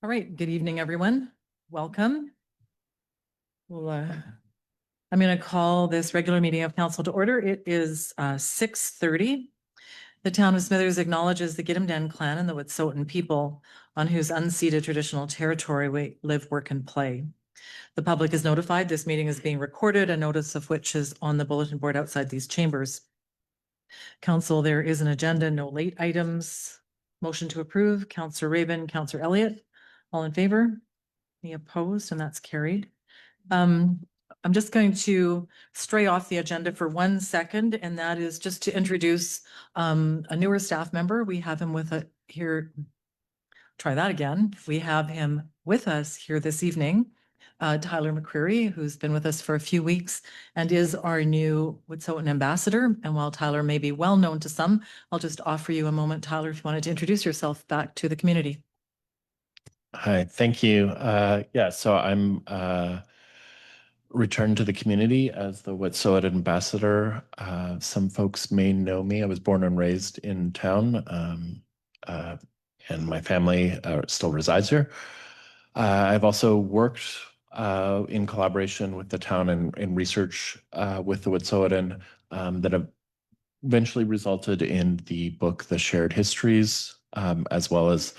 All right, good evening, everyone. Welcome. I'm going to call this regular meeting of council to order. It is 6:30. The town of Smithers acknowledges the Gitumden clan and the Wet'suwet'en people on whose unceded traditional territory we live, work, and play. The public is notified this meeting is being recorded, a notice of which is on the bulletin board outside these chambers. Council, there is an agenda, no late items. Motion to approve, Councillor Rabin, Councillor Elliott. All in favor? Any opposed? And that's carried. I'm just going to stray off the agenda for 1 second, and that is just to introduce a newer staff member. We have him with here. Try that again. We have him with us here this evening, Tyler McCreary, who's been with us for a few weeks and is our new Wet'suwet'en ambassador. And while Tyler may be well known to some, I'll just offer you a moment, Tyler, if you wanted to introduce yourself back to the community. Hi, thank you. So I'm returned to the community as the Wet'suwet'en ambassador. Some folks may know me. I was born and raised in town, and my family still resides here. I've also worked in collaboration with the town and in research with the Wet'suwet'en that have eventually resulted in the book, The Shared Histories, as well as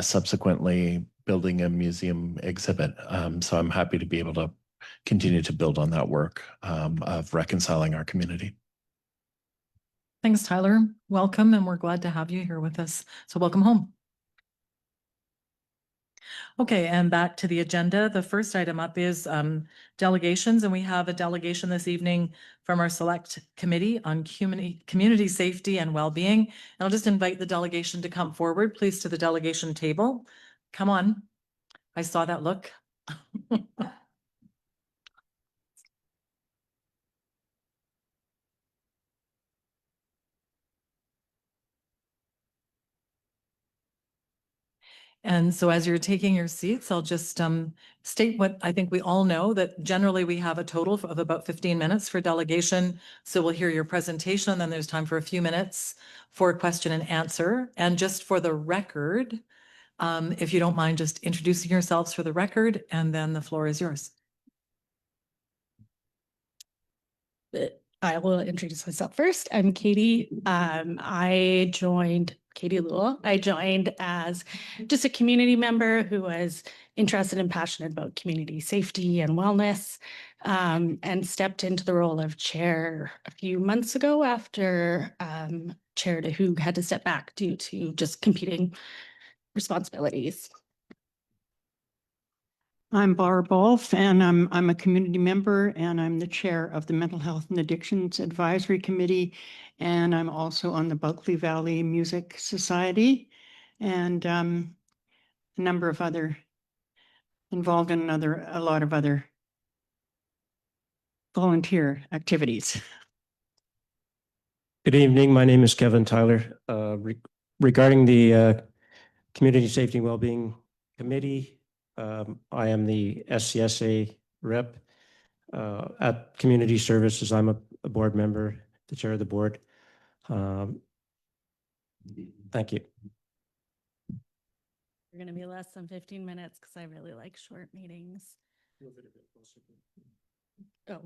subsequently building a museum exhibit. So I'm happy to be able to continue to build on that work of reconciling our community. Thanks, Tyler. Welcome, and we're glad to have you here with us. So welcome home. Okay, and back to the agenda. The first item up is delegations, and we have a delegation this evening from our select committee on community safety and well-being. And I'll just invite the delegation to come forward, please, to the delegation table. Come on. I saw that look. And so as you're taking your seats, I'll just state what I think we all know, that generally we have a total of about 15 minutes for delegation. So we'll hear your presentation, then there's time for a few minutes for question and answer. And just for the record, if you don't mind just introducing yourselves for the record, and then the floor is yours. I will introduce myself first. I'm Katie. I joined Katie Lewell. I joined as just a community member who was interested and passionate about community safety and wellness, and stepped into the role of chair a few months ago after Chair DeHoog had to step back due to just competing responsibilities. I'm Barb Wolf, and I'm a community member, and I'm the chair of the Mental Health and Addictions Advisory Committee, and I'm also on the Bulkley Valley Music Society, and a number of other involved in a lot of other volunteer activities. Good evening. My name is Kevin Tyler. Regarding the Community Safety and Wellbeing Committee, I am the SCSA rep at Community Services. I'm a board member, the chair of the board. Thank you. We're going to be less than 15 minutes because I really like short meetings. Oh,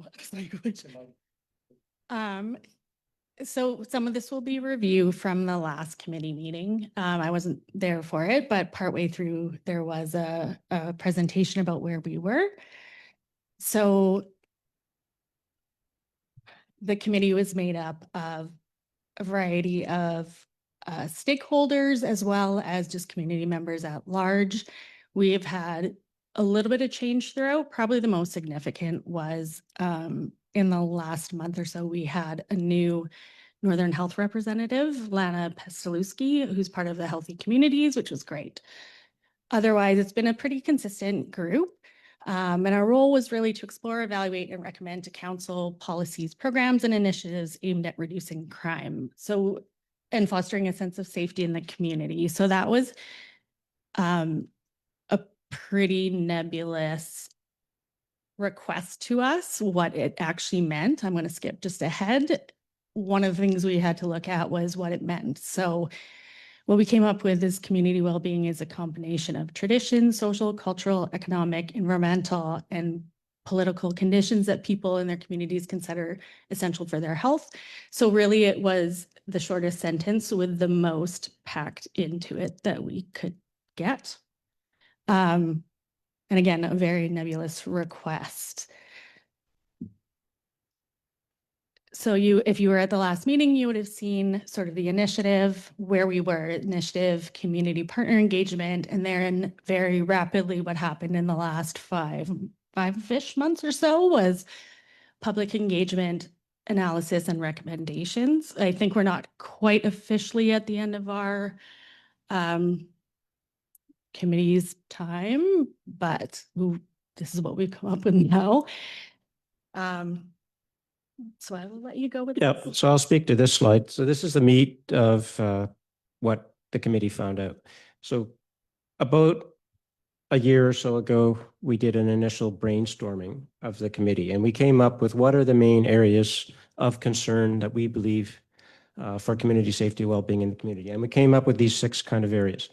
so some of this will be review from the last committee meeting. I wasn't there for it, but partway through there was a presentation about where we were. So the committee was made up of a variety of stakeholders as well as just community members at large. We have had a little bit of change throughout. Probably the most significant was in the last month or so, we had a new Northern Health representative, Lana Pestalewski, who's part of the Healthy Communities, which was great. Otherwise, it's been a pretty consistent group. And our role was really to explore, evaluate, and recommend to council policies, programs, and initiatives aimed at reducing crime. So, and fostering a sense of safety in the community. So that was a pretty nebulous request to us, what it actually meant. I'm going to skip just ahead. One of the things we had to look at was what it meant. So What we came up with is community well-being is a combination of tradition, social, cultural, economic, environmental, and political conditions that people in their communities consider essential for their health. So really it was the shortest sentence with the most packed into it that we could get. And again, a very nebulous request. So if you were at the last meeting, you would have seen sort of the initiative, where we were, initiative, community partner engagement, and then very rapidly what happened in the last five-ish months or so was public engagement, analysis, and recommendations. I think we're not quite officially at the end of our committee's time, but this is what we've come up with now. So I will let you go with. Yeah, so I'll speak to this slide. So this is the meat of what the committee found out. So about a year or so ago, we did an initial brainstorming of the committee, and we came up with what are the main areas of concern that we believe for community safety, well-being in the community. And we came up with these 6 kind of areas.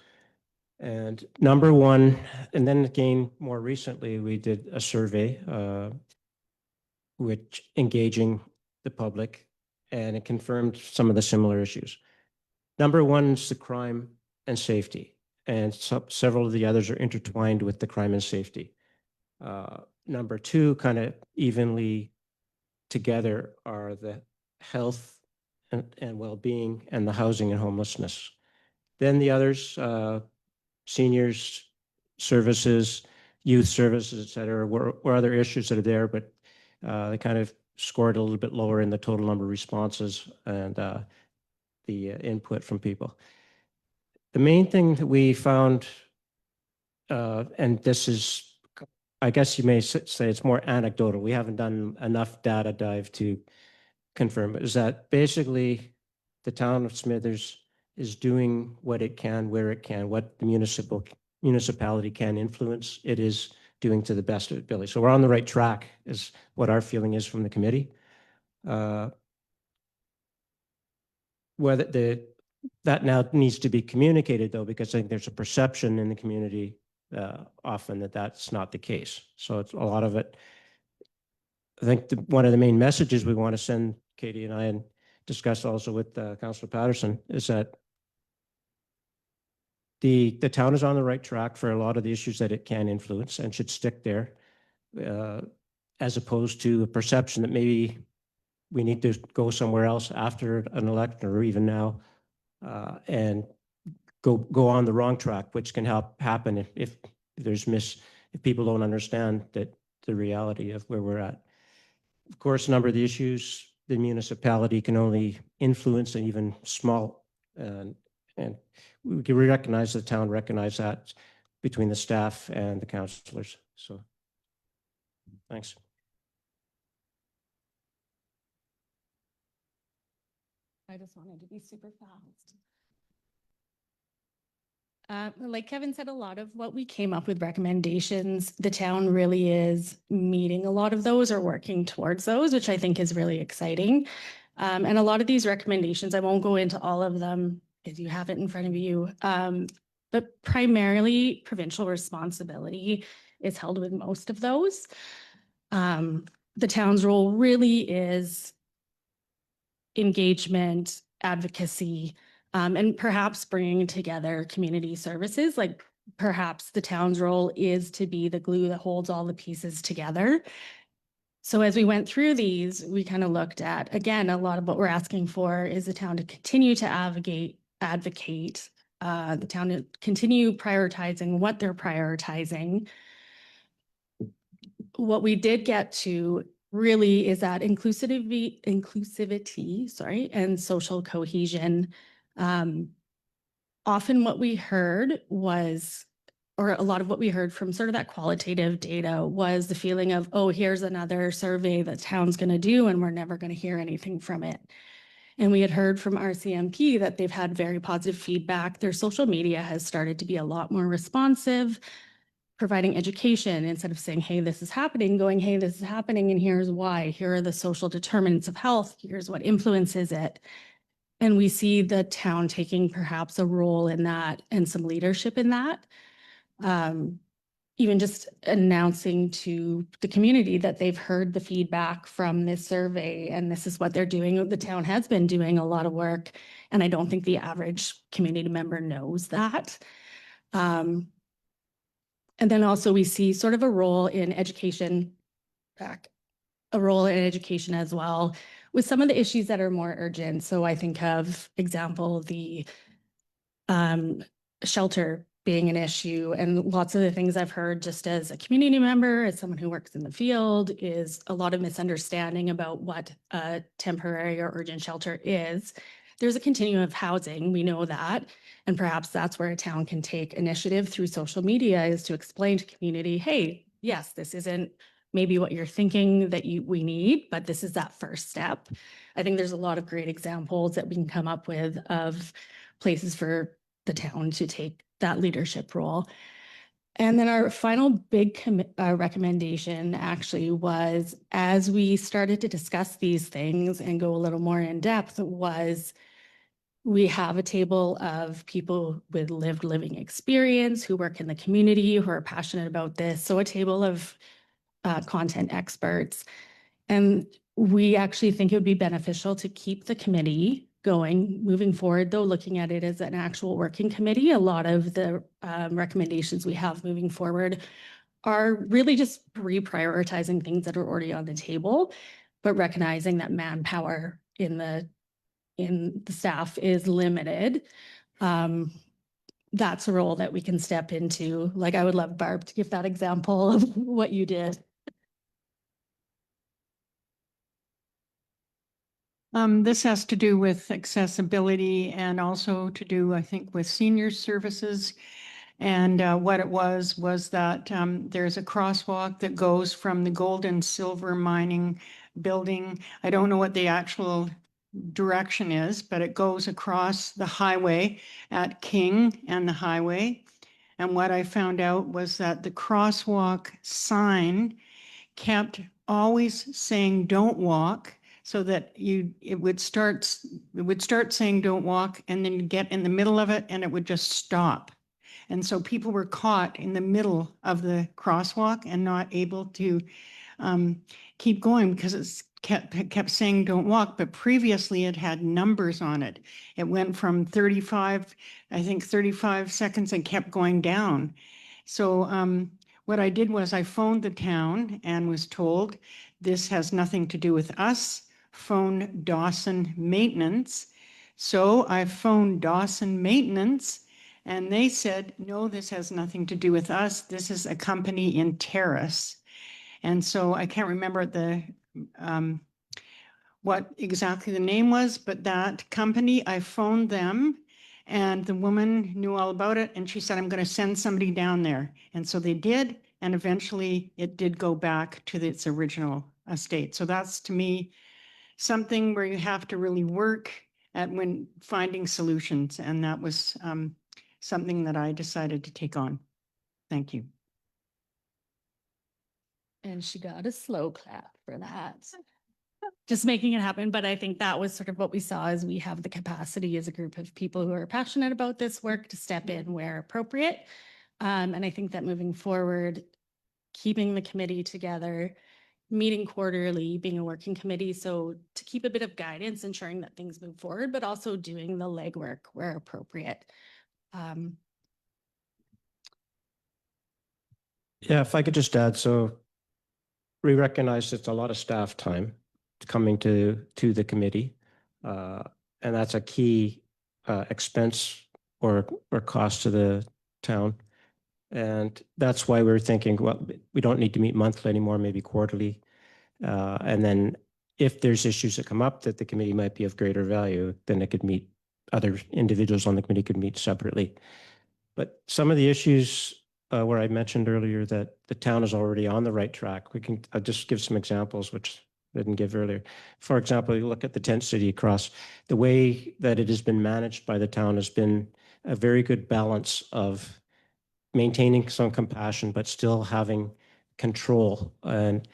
And number one, and then again, more recently, we did a survey which engaging the public, and it confirmed some of the similar issues. Number one is the crime and safety, and several of the others are intertwined with the crime and safety. Number two, kind of evenly together, are the health and well-being and the housing and homelessness. Then the others, seniors services, youth services, et cetera, were other issues that are there, but they kind of scored a little bit lower in the total number of responses and the input from people. The main thing that we found, and this is, I guess you may say it's more anecdotal, we haven't done enough data dive to confirm it, is that basically the town of Smithers is doing what it can, where it can, what the municipality can influence, it is doing to the best of its ability. So we're on the right track is what our feeling is from the committee. Whether that now needs to be communicated though, because I think there's a perception in the community often that that's not the case. So it's a lot of it. I think one of the main messages we want to send, Katie and I, and discuss also with Councillor Patterson, is that the town is on the right track for a lot of the issues that it can influence and should stick there, as opposed to a perception that maybe we need to go somewhere else after an election or even now, and go on the wrong track, which can happen if people don't understand that the reality of where we're at. Of course, a number of the issues the municipality can only influence, and even small, and we can recognize, the town recognize that between the staff and the councillors. So, thanks. I just wanted to be super fast. Like Kevin said, a lot of what we came up with recommendations, the town really is meeting a lot of those or working towards those, which I think is really exciting. And a lot of these recommendations, I won't go into all of them because you have it in front of you. But primarily provincial responsibility is held with most of those. The town's role really is engagement, advocacy, and perhaps bringing together community services. Like perhaps the town's role is to be the glue that holds all the pieces together. So as we went through these, we kind of looked at, again, a lot of what we're asking for is the town to continue to advocate, the town to continue prioritizing what they're prioritizing. What we did get to really is that inclusivity, and social cohesion. Often what we heard was, or a lot of what we heard from sort of that qualitative data was the feeling of, oh, here's another survey that town's going to do and we're never going to hear anything from it. And we had heard from RCMP that they've had very positive feedback. Their social media has started to be a lot more responsive, providing education instead of saying, hey, this is happening, going, hey, this is happening and here's why. Here are the social determinants of health. Here's what influences it. And we see the town taking perhaps a role in that and some leadership in that. Even just announcing to the community that they've heard the feedback from this survey and this is what they're doing. The town has been doing a lot of work, and I don't think the average community member knows that. And then also we see sort of a role in education, as well with some of the issues that are more urgent. So I think of example, the shelter being an issue, and lots of the things I've heard just as a community member, as someone who works in the field, is a lot of misunderstanding about what a temporary or urgent shelter is. There's a continuum of housing, we know that, and perhaps that's where a town can take initiative through social media, is to explain to community, hey, yes, this isn't maybe what you're thinking that we need, but this is that first step. I think there's a lot of great examples that we can come up with of places for the town to take that leadership role. And then our final big recommendation actually was, as we started to discuss these things and go a little more in depth, was we have a table of people with lived living experience who work in the community, who are passionate about this. So a table of content experts. And we actually think it would be beneficial to keep the committee going moving forward, though, looking at it as an actual working committee. A lot of the recommendations we have moving forward are really just reprioritizing things that are already on the table, but recognizing that manpower in the staff is limited. That's a role that we can step into. Like, I would love Barb to give that example of what you did. This has to do with accessibility and also to do, I think, with senior services. And what it was that there's a crosswalk that goes from the gold and silver mining building. I don't know what the actual direction is, but it goes across the highway at King and the highway. And what I found out was that the crosswalk sign kept always saying, "Don't walk," so that it would start saying "don't walk," and then you get in the middle of it and it would just stop. And so people were caught in the middle of the crosswalk and not able to keep going because it kept saying "don't walk," but previously it had numbers on it. It went from 35 seconds and kept going down. So what I did was I phoned the town and was told, this has nothing to do with us. Phone Dawson Maintenance. So I phoned Dawson Maintenance and they said, no, this has nothing to do with us. This is a company in Terrace. And so I can't remember what exactly the name was, but that company, I phoned them and the woman knew all about it. And she said, I'm going to send somebody down there. And so they did. And eventually it did go back to its original estate. So that's, to me, something where you have to really work at when finding solutions. And that was something that I decided to take on. Thank you. And she got a slow clap for that. Just making it happen. But I think that was sort of what we saw, is we have the capacity as a group of people who are passionate about this work to step in where appropriate. And I think that moving forward, keeping the committee together, meeting quarterly, being a working committee. So to keep a bit of guidance, ensuring that things move forward, but also doing the legwork where appropriate. Yeah, if I could just add, so we recognize it's a lot of staff time coming to the committee. And that's a key expense or cost to the town. And that's why we're thinking, well, we don't need to meet monthly anymore, maybe quarterly. And then if there's issues that come up that the committee might be of greater value, then it could meet, other individuals on the committee could meet separately. But some of the issues where I mentioned earlier that the town is already on the right track, I'll just give some examples, which I didn't give earlier. For example, you look at the tent city across, the way that it has been managed by the town has been a very good balance of maintaining some compassion, but still having control. And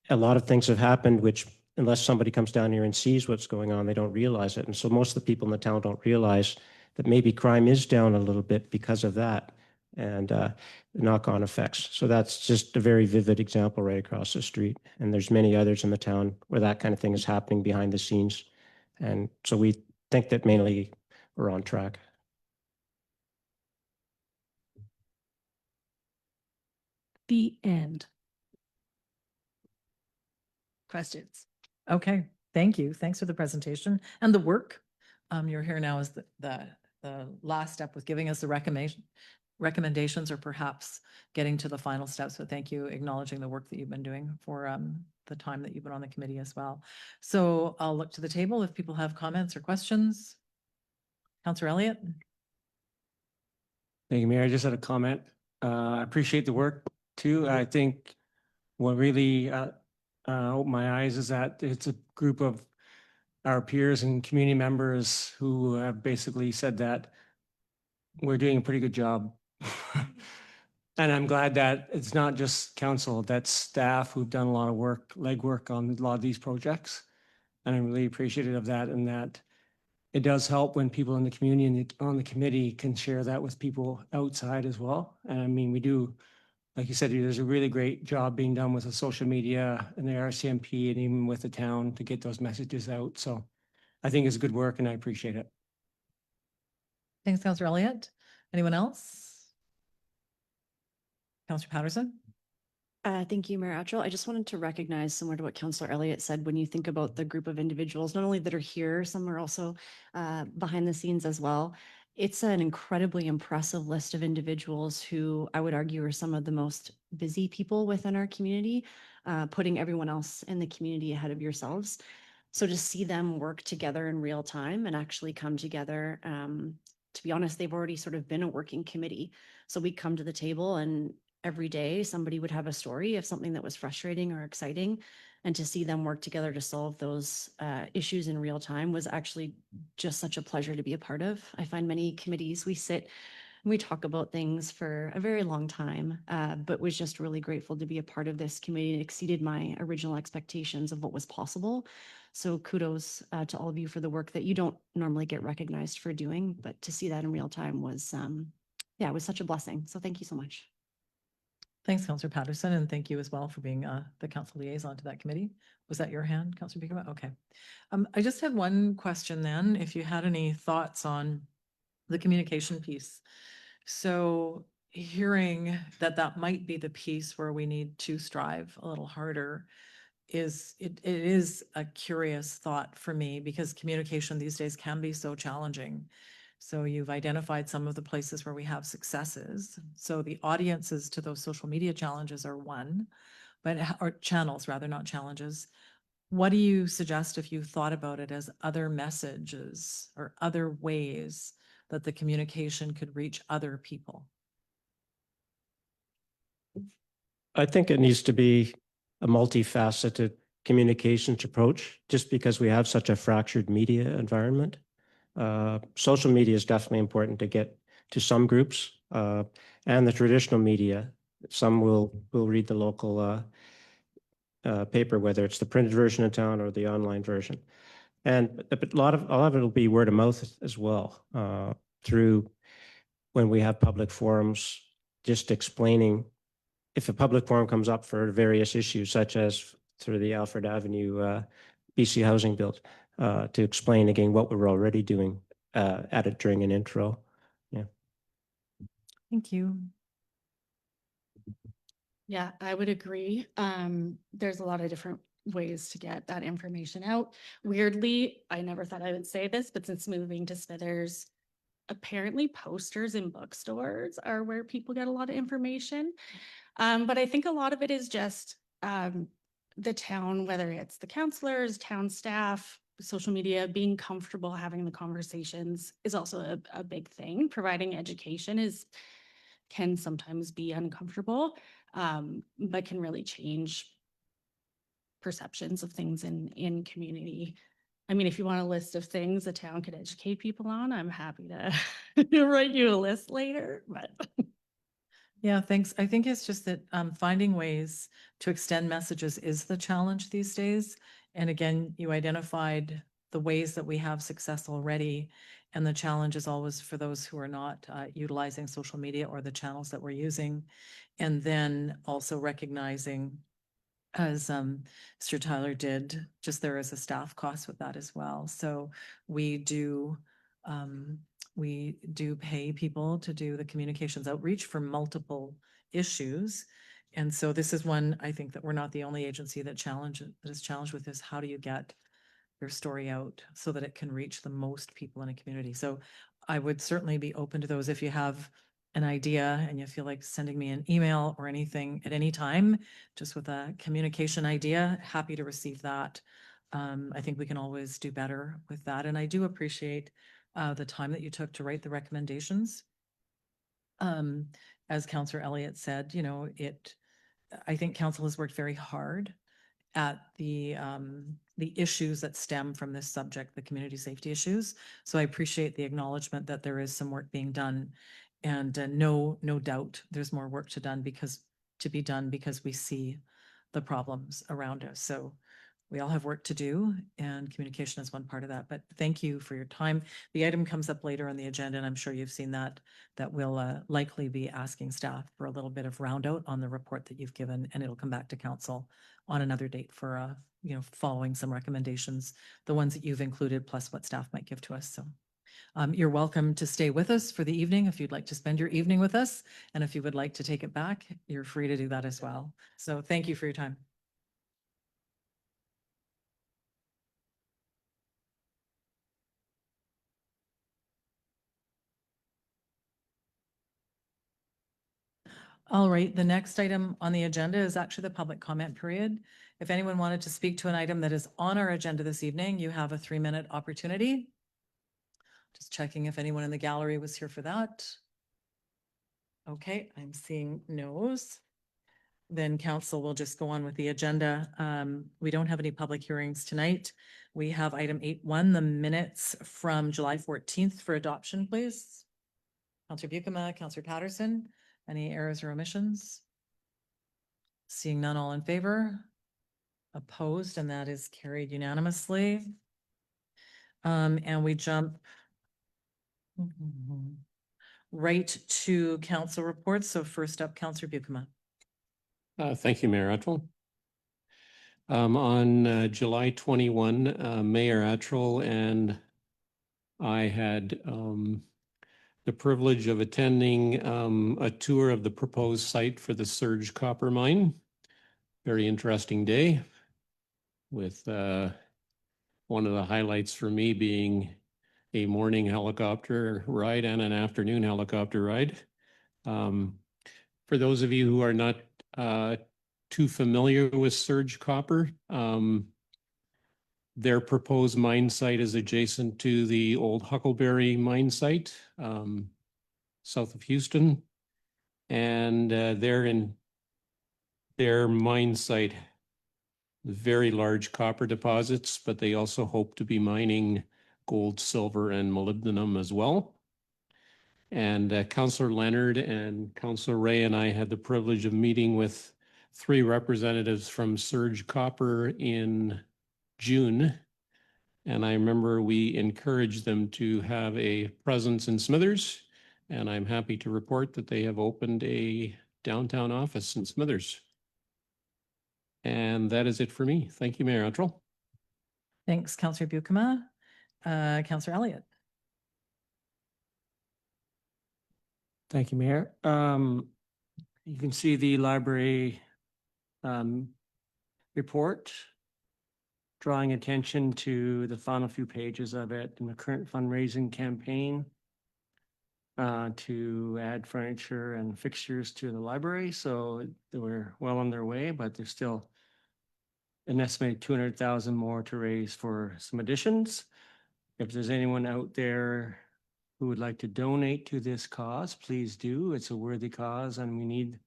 a lot of things have happened which unless somebody comes down here and sees what's going on, they don't realize it. And so most of the people in the town don't realize that maybe crime is down a little bit because of that and the knock-on effects. So that's just a very vivid example right across the street. And there's many others in the town where that kind of thing is happening behind the scenes. And so we think that mainly we're on track. The end. Questions? Okay, thank you. Thanks for the presentation and the work. You're here now as the last step with giving us the recommendations or perhaps getting to the final steps. So thank you, acknowledging the work that you've been doing for the time that you've been on the committee as well. So I'll look to the table if people have comments or questions. Councillor Elliott? Thank you, Mayor. I just had a comment. I appreciate the work too. I think what really opened my eyes is that it's a group of our peers and community members who have basically said that we're doing a pretty good job. And I'm glad that it's not just council, that's staff who've done a lot of work, legwork on a lot of these projects. And I'm really appreciative of that, and that it does help when people in the community and on the committee can share that with people outside as well. And I mean, we do, like you said, there's a really great job being done with the social media and the RCMP and even with the town to get those messages out. So I think it's good work and I appreciate it. Thanks, Councillor Elliott. Anyone else? Councillor Patterson? Thank you, Mayor Atchell. I just wanted to recognize, similar to what Councillor Elliott said, when you think about the group of individuals, not only that are here, some are also behind the scenes as well. It's an incredibly impressive list of individuals who I would argue are some of the most busy people within our community, putting everyone else in the community ahead of yourselves. So to see them work together in real time and actually come together, to be honest, they've already sort of been a working committee. So we come to the table and every day somebody would have a story of something that was frustrating or exciting, and to see them work together to solve those issues in real time was actually just such a pleasure to be a part of. I find many committees we sit and we talk about things for a very long time, but was just really grateful to be a part of this committee. It exceeded my original expectations of what was possible. So kudos to all of you for the work that you don't normally get recognized for doing, but to see that in real time was, yeah, it was such a blessing. So thank you so much. Thanks, Councillor Patterson, and thank you as well for being the council liaison to that committee. Was that your hand, Councillor Beekema? Okay. I just had one question then, if you had any thoughts on the communication piece. So hearing that that might be the piece where we need to strive a little harder it is a curious thought for me, because communication these days can be so challenging. So you've identified some of the places where we have successes. So the audiences to those social media challenges are one, or channels rather, not challenges. What do you suggest if you thought about it as other messages or other ways that the communication could reach other people? I think it needs to be a multifaceted communications approach, just because we have such a fractured media environment. Social media is definitely important to get to some groups, and the traditional media. Some will read the local paper, whether it's the printed version in town or the online version. And a lot of it will be word of mouth as well, through when we have public forums, just explaining if a public forum comes up for various issues, such as through the Alfred Avenue BC housing build, to explain again what we're already doing at it during an intro. Yeah. Thank you. Yeah, I would agree. There's a lot of different ways to get that information out. Weirdly, I never thought I would say this, but since moving to Smithers, apparently posters in bookstores are where people get a lot of information. But I think a lot of it is just the town, whether it's the councilors, town staff, social media, being comfortable having the conversations is also a big thing. Providing education can sometimes be uncomfortable, but can really change perceptions of things in community. I mean, if you want a list of things the town could educate people on, I'm happy to write you a list later, but. Yeah, thanks. I think it's just that finding ways to extend messages is the challenge these days. And again, you identified the ways that we have success already. And the challenge is always for those who are not utilizing social media or the channels that we're using. And then also recognizing, as Mr. Tyler did, just there is a staff cost with that as well. So we do pay people to do the communications outreach for multiple issues. And so this is one, I think, that we're not the only agency that is challenged with this. How do you get your story out so that it can reach the most people in a community? So I would certainly be open to those. If you have an idea and you feel like sending me an email or anything at any time, just with a communication idea, happy to receive that. I think we can always do better with that. And I do appreciate the time that you took to write the recommendations. As Councillor Elliott said, I think council has worked very hard at the issues that stem from this subject, the community safety issues. So I appreciate the acknowledgement that there is some work being done, and no doubt there's more work to be done because we see the problems around us. So we all have work to do, and communication is one part of that. But thank you for your time. The item comes up later on the agenda, and I'm sure you've seen that we'll likely be asking staff for a little bit of round out on the report that you've given, and it'll come back to council on another date for, following some recommendations, the ones that you've included, plus what staff might give to us. So you're welcome to stay with us for the evening if you'd like to spend your evening with us. And if you would like to take it back, you're free to do that as well. So thank you for your time. All right, the next item on the agenda is actually the public comment period. If anyone wanted to speak to an item that is on our agenda this evening, you have a 3-minute opportunity. Just checking if anyone in the gallery was here for that. Okay, I'm seeing no's. Then council will just go on with the agenda. We don't have any public hearings tonight. We have item 8.1, the minutes from July 14th for adoption, please. Councillor Buikema, Councillor Patterson. Any errors or omissions? Seeing none, all in favor? Opposed, and that is carried unanimously. And we jump right to council reports. So first up, Councillor Buikema. Thank you, Mayor Attrell. On July 21, Mayor Attrell and I had the privilege of attending a tour of the proposed site for the Surge Copper Mine. Very interesting day, with one of the highlights for me being a morning helicopter ride and an afternoon helicopter ride. For those of you who are not too familiar with Surge Copper, their proposed mine site is adjacent to the old Huckleberry mine site, south of Houston. And they're in their mine site, very large copper deposits, but they also hope to be mining gold, silver, and molybdenum as well. And Councillor Leonard and Councillor Ray and I had the privilege of meeting with 3 representatives from Surge Copper in June. And I remember we encouraged them to have a presence in Smithers. And I'm happy to report that they have opened a downtown office in Smithers. And that is it for me. Thank you, Mayor Attrell. Thanks, Councillor Buikema. Councillor Elliott. Thank you, Mayor. You can see the library report, drawing attention to the final few pages of it and the current fundraising campaign to add furniture and fixtures to the library. So they were well on their way, but there's still an estimated 200,000 more to raise for some additions. If there's anyone out there who would like to donate to this cause, please do. It's a worthy cause, and we need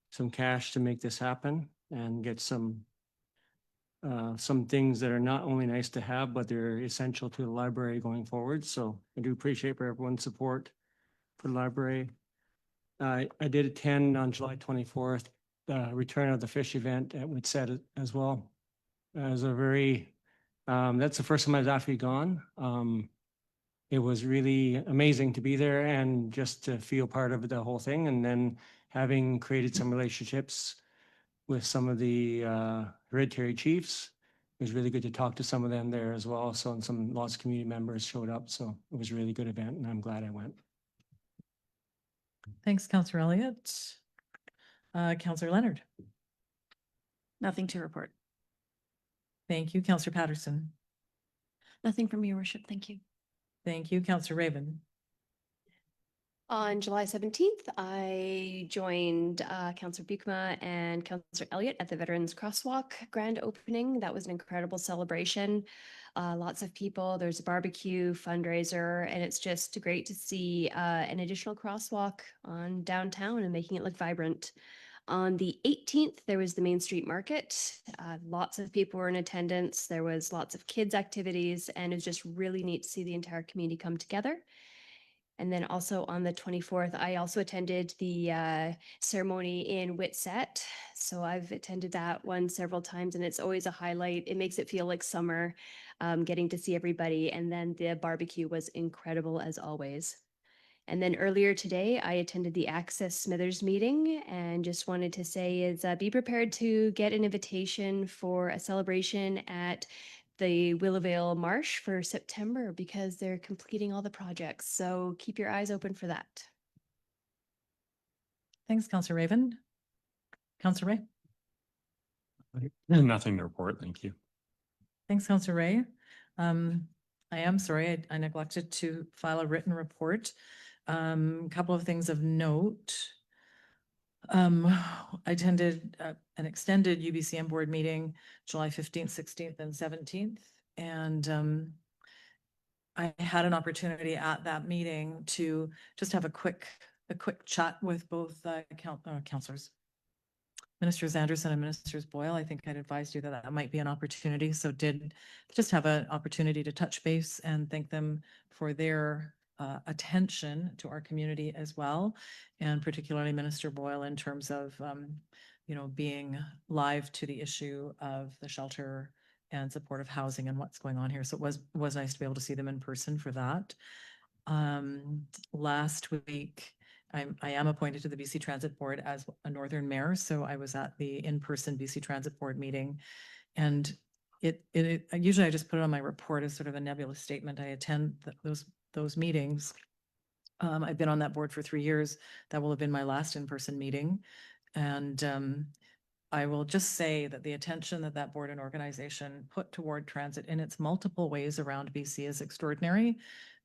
some cash to make this happen and get some things that are not only nice to have, but they're essential to the library going forward. So I do appreciate everyone's support for the library. I did attend on July 24th, Return of the Fish event at Whitsett as well. It was a very, that's the first time I've actually gone. It was really amazing to be there and just to feel part of the whole thing. And then having created some relationships with some of the hereditary chiefs, it was really good to talk to some of them there as well. So, and lots of community members showed up. So it was a really good event and I'm glad I went. Thanks, Councillor Elliott. Councillor Leonard. Nothing to report. Thank you. Councillor Patterson. Nothing from your worship. Thank you. Thank you. Councillor Raven. On July 17th, I joined Councillor Bukema and Councillor Elliott at the Veterans Crosswalk grand opening. That was an incredible celebration. Lots of people, there's a barbecue fundraiser, and it's just great to see an additional crosswalk on downtown and making it look vibrant. On the 18th, there was the Main Street Market. Lots of people were in attendance. There was lots of kids activities, and it was just really neat to see the entire community come together. And then also on the 24th, I also attended the ceremony in Whitsett. So I've attended that one several times and it's always a highlight. It makes it feel like summer, getting to see everybody. And then the barbecue was incredible as always. And then earlier today, I attended the Access Smithers meeting and just wanted to say is be prepared to get an invitation for a celebration at the Willowvale Marsh for September because they're completing all the projects. So keep your eyes open for that. Thanks, Councillor Raven. Councillor Ray. Nothing to report. Thank you. Thanks, Councillor Ray. I am sorry, I neglected to file a written report. Couple of things of note. I attended an extended UBCM board meeting, July 15th, 16th, and 17th. And I had an opportunity at that meeting to just have a quick chat with both councillors, Ministers Anderson and Ministers Boyle. I think I'd advised you that that might be an opportunity. So did just have an opportunity to touch base and thank them for their attention to our community as well, and particularly Minister Boyle in terms of, being live to the issue of the shelter and supportive housing and what's going on here. So it was nice to be able to see them in person for that. Last week, I am appointed to the BC Transit Board as a Northern Mayor, so I was at the in-person BC Transit Board meeting, and usually I just put it on my report as sort of a nebulous statement. I attend those meetings. I've been on that board for 3 years. That will have been my last in-person meeting. And I will just say that the attention that board and organization put toward transit in its multiple ways around BC is extraordinary.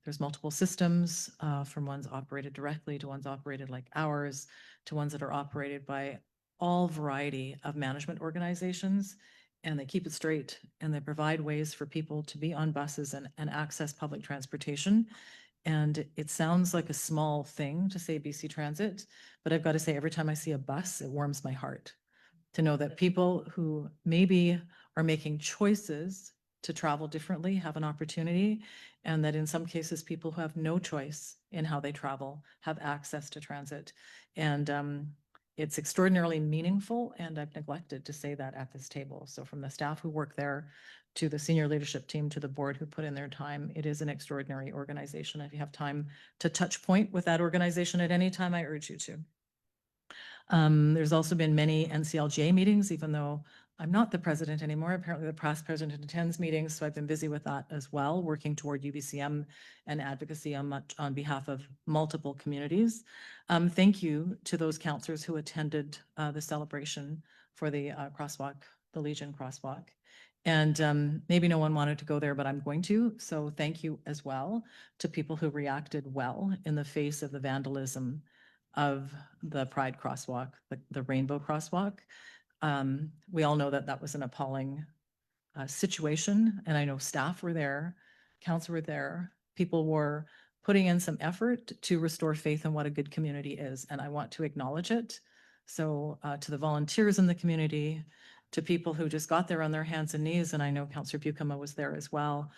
There's multiple systems, from ones operated directly to ones operated like ours, to ones that are operated by all variety of management organizations. And they keep it straight and they provide ways for people to be on buses and access public transportation. And it sounds like a small thing to say BC Transit, but I've got to say every time I see a bus, it warms my heart to know that people who maybe are making choices to travel differently have an opportunity, and that in some cases, people who have no choice in how they travel have access to transit. And it's extraordinarily meaningful, and I've neglected to say that at this table. So from the staff who work there to the senior leadership team to the board who put in their time, it is an extraordinary organization. If you have time to touch point with that organization at any time, I urge you to. There's also been many NCLGA meetings, even though I'm not the president anymore. Apparently the past president attends meetings, so I've been busy with that as well, working toward UBCM and advocacy on behalf of multiple communities. Thank you to those councillors who attended the celebration for the crosswalk, the Legion crosswalk. And maybe no one wanted to go there, but I'm going to. So thank you as well to people who reacted well in the face of the vandalism of the Pride crosswalk, the Rainbow crosswalk. We all know that was an appalling situation, and I know staff were there, council were there, people were putting in some effort to restore faith in what a good community is, and I want to acknowledge it. So to the volunteers in the community, to people who just got there on their hands and knees, and I know Councillor Bukema was there as well.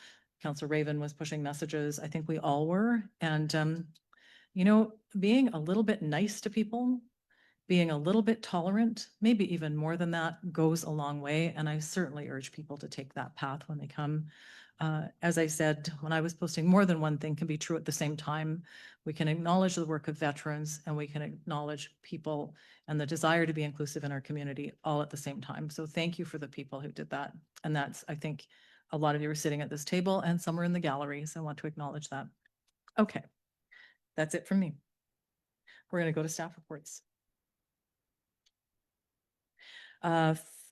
Councillor Raven was pushing messages. I think we all were, and being a little bit nice to people being a little bit tolerant, maybe even more than that, goes a long way. And I certainly urge people to take that path when they come. As I said, when I was posting, more than one thing can be true at the same time. We can acknowledge the work of veterans and we can acknowledge people and the desire to be inclusive in our community all at the same time. So thank you for the people who did that. And that's, I think, a lot of you are sitting at this table and some are in the galleries. I want to acknowledge that. Okay, that's it from me. We're going to go to staff reports.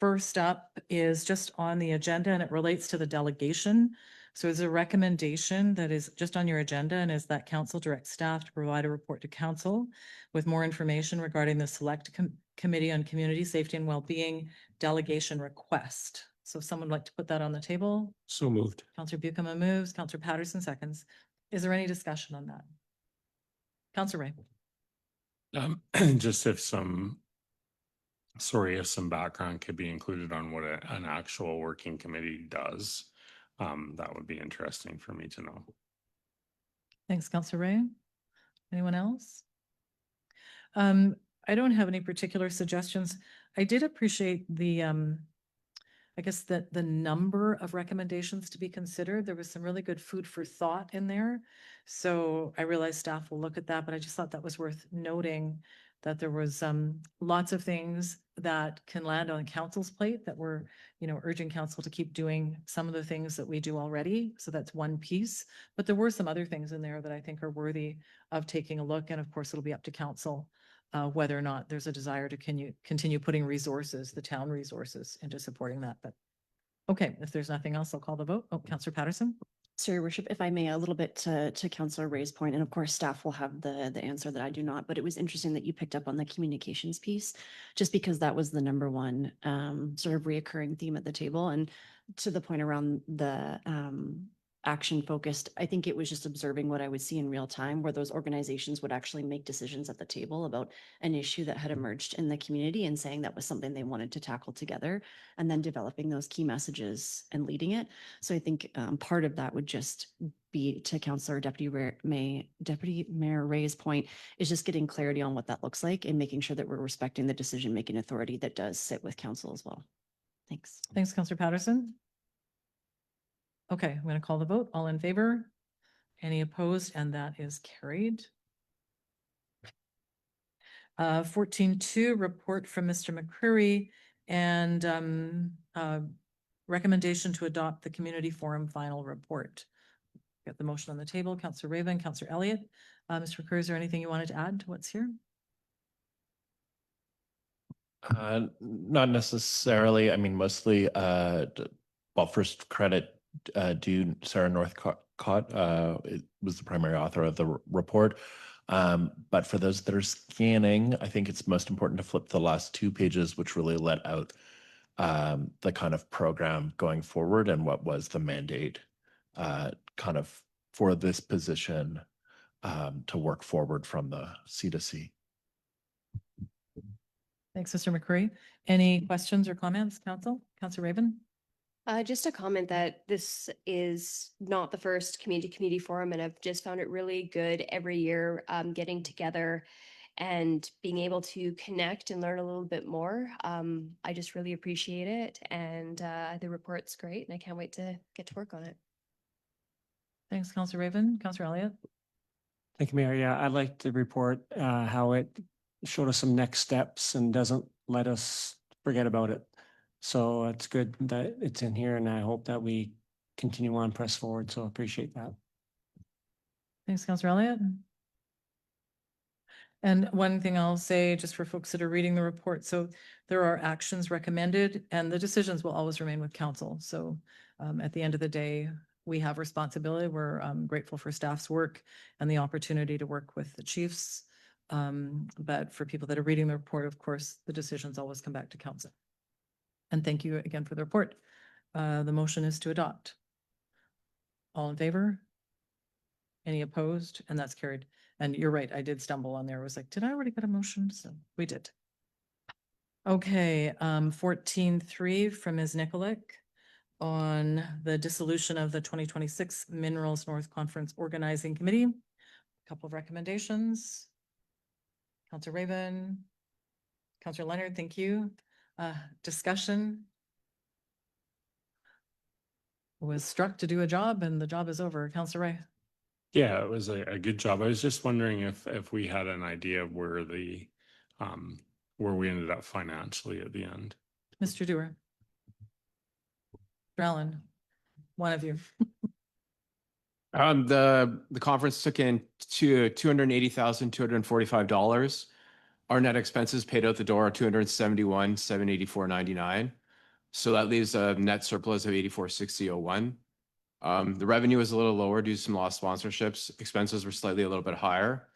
First up is just on the agenda and it relates to the delegation. So it's a recommendation that is just on your agenda and is that council direct staff to provide a report to council with more information regarding the select committee on community safety and well-being delegation request. So if someone would like to put that on the table. So moved. Councillor Buchanan moves, Councillor Patterson seconds. Is there any discussion on that? Councillor Ray. Just if some background could be included on what an actual working committee does, that would be interesting for me to know. Thanks, Councillor Ray. Anyone else? I don't have any particular suggestions. I did appreciate the, I guess that the number of recommendations to be considered. There was some really good food for thought in there. So I realize staff will look at that, but I just thought that was worth noting that there was lots of things that can land on council's plate that we're, urging council to keep doing some of the things that we do already. So that's one piece, but there were some other things in there that I think are worthy of taking a look. And of course, it'll be up to council whether or not there's a desire to continue putting resources, the town resources, into supporting that. But okay, if there's nothing else, I'll call the vote. Oh, Councillor Patterson. Sir, Your Worship, if I may, a little bit to Councillor Ray's point, and of course, staff will have the answer that I do not, but it was interesting that you picked up on the communications piece, just because that was the number one sort of reoccurring theme at the table. And to the point around the action focused, I think it was just observing what I would see in real time, where those organizations would actually make decisions at the table about an issue that had emerged in the community and saying that was something they wanted to tackle together, and then developing those key messages and leading it. So I think part of that would just be, to Councillor Deputy Mayor Ray's point, is just getting clarity on what that looks like and making sure that we're respecting the decision-making authority that does sit with council as well. Thanks. Thanks, Councillor Patterson. Okay, I'm going to call the vote. All in favor? Any opposed? And that is carried. 14.2, report from Mr. McCreary and recommendation to adopt the community forum final report. Got the motion on the table. Councillor Raven, Councillor Elliott. Mr. McCreary, is there anything you wanted to add to what's here? Not necessarily. I mean, mostly, well, first credit due Sarah Northcott. It was the primary author of the report. But for those that are scanning, I think it's most important to flip the last 2 pages, which really let out the kind of program going forward and what was the mandate kind of for this position to work forward from the C2C. Thanks, Mr. McCreary. Any questions or comments, council? Councillor Raven? Just a comment that this is not the first community forum, and I've just found it really good every year getting together and being able to connect and learn a little bit more. I just really appreciate it, and the report's great, and I can't wait to get to work on it. Thanks, Councillor Raven. Councillor Elliott? Thank you, Mayor. Yeah, I like the report, how it showed us some next steps and doesn't let us forget about it. So it's good that it's in here, and I hope that we continue on, press forward. So appreciate that. Thanks, Councillor Elliott. And one thing I'll say, just for folks that are reading the report, so there are actions recommended and the decisions will always remain with council. So at the end of the day, we have responsibility. We're grateful for staff's work and the opportunity to work with the chiefs. But for people that are reading the report, of course, the decisions always come back to council. And thank you again for the report. The motion is to adopt. All in favor? Any opposed? And that's carried. And you're right, I did stumble on there. I was like, did I already get a motion? So we did. Okay, 14.3 from Ms. Nikolic on the dissolution of the 2026 Minerals North Conference Organizing Committee. A couple of recommendations. Councillor Raven. Counselor Leonard, thank you. Discussion. Was struck to do a job and the job is over. Counselor Ray. Yeah, it was a good job. I was just wondering if we had an idea of where where we ended up financially at the end. Mr. Dewar. Allen, one of you. The conference took in $280,245. Our net expenses paid out the door are $271,784.99. So that leaves a net surplus of $84,601. The revenue was a little lower due to some lost sponsorships. Expenses were slightly a little bit higher.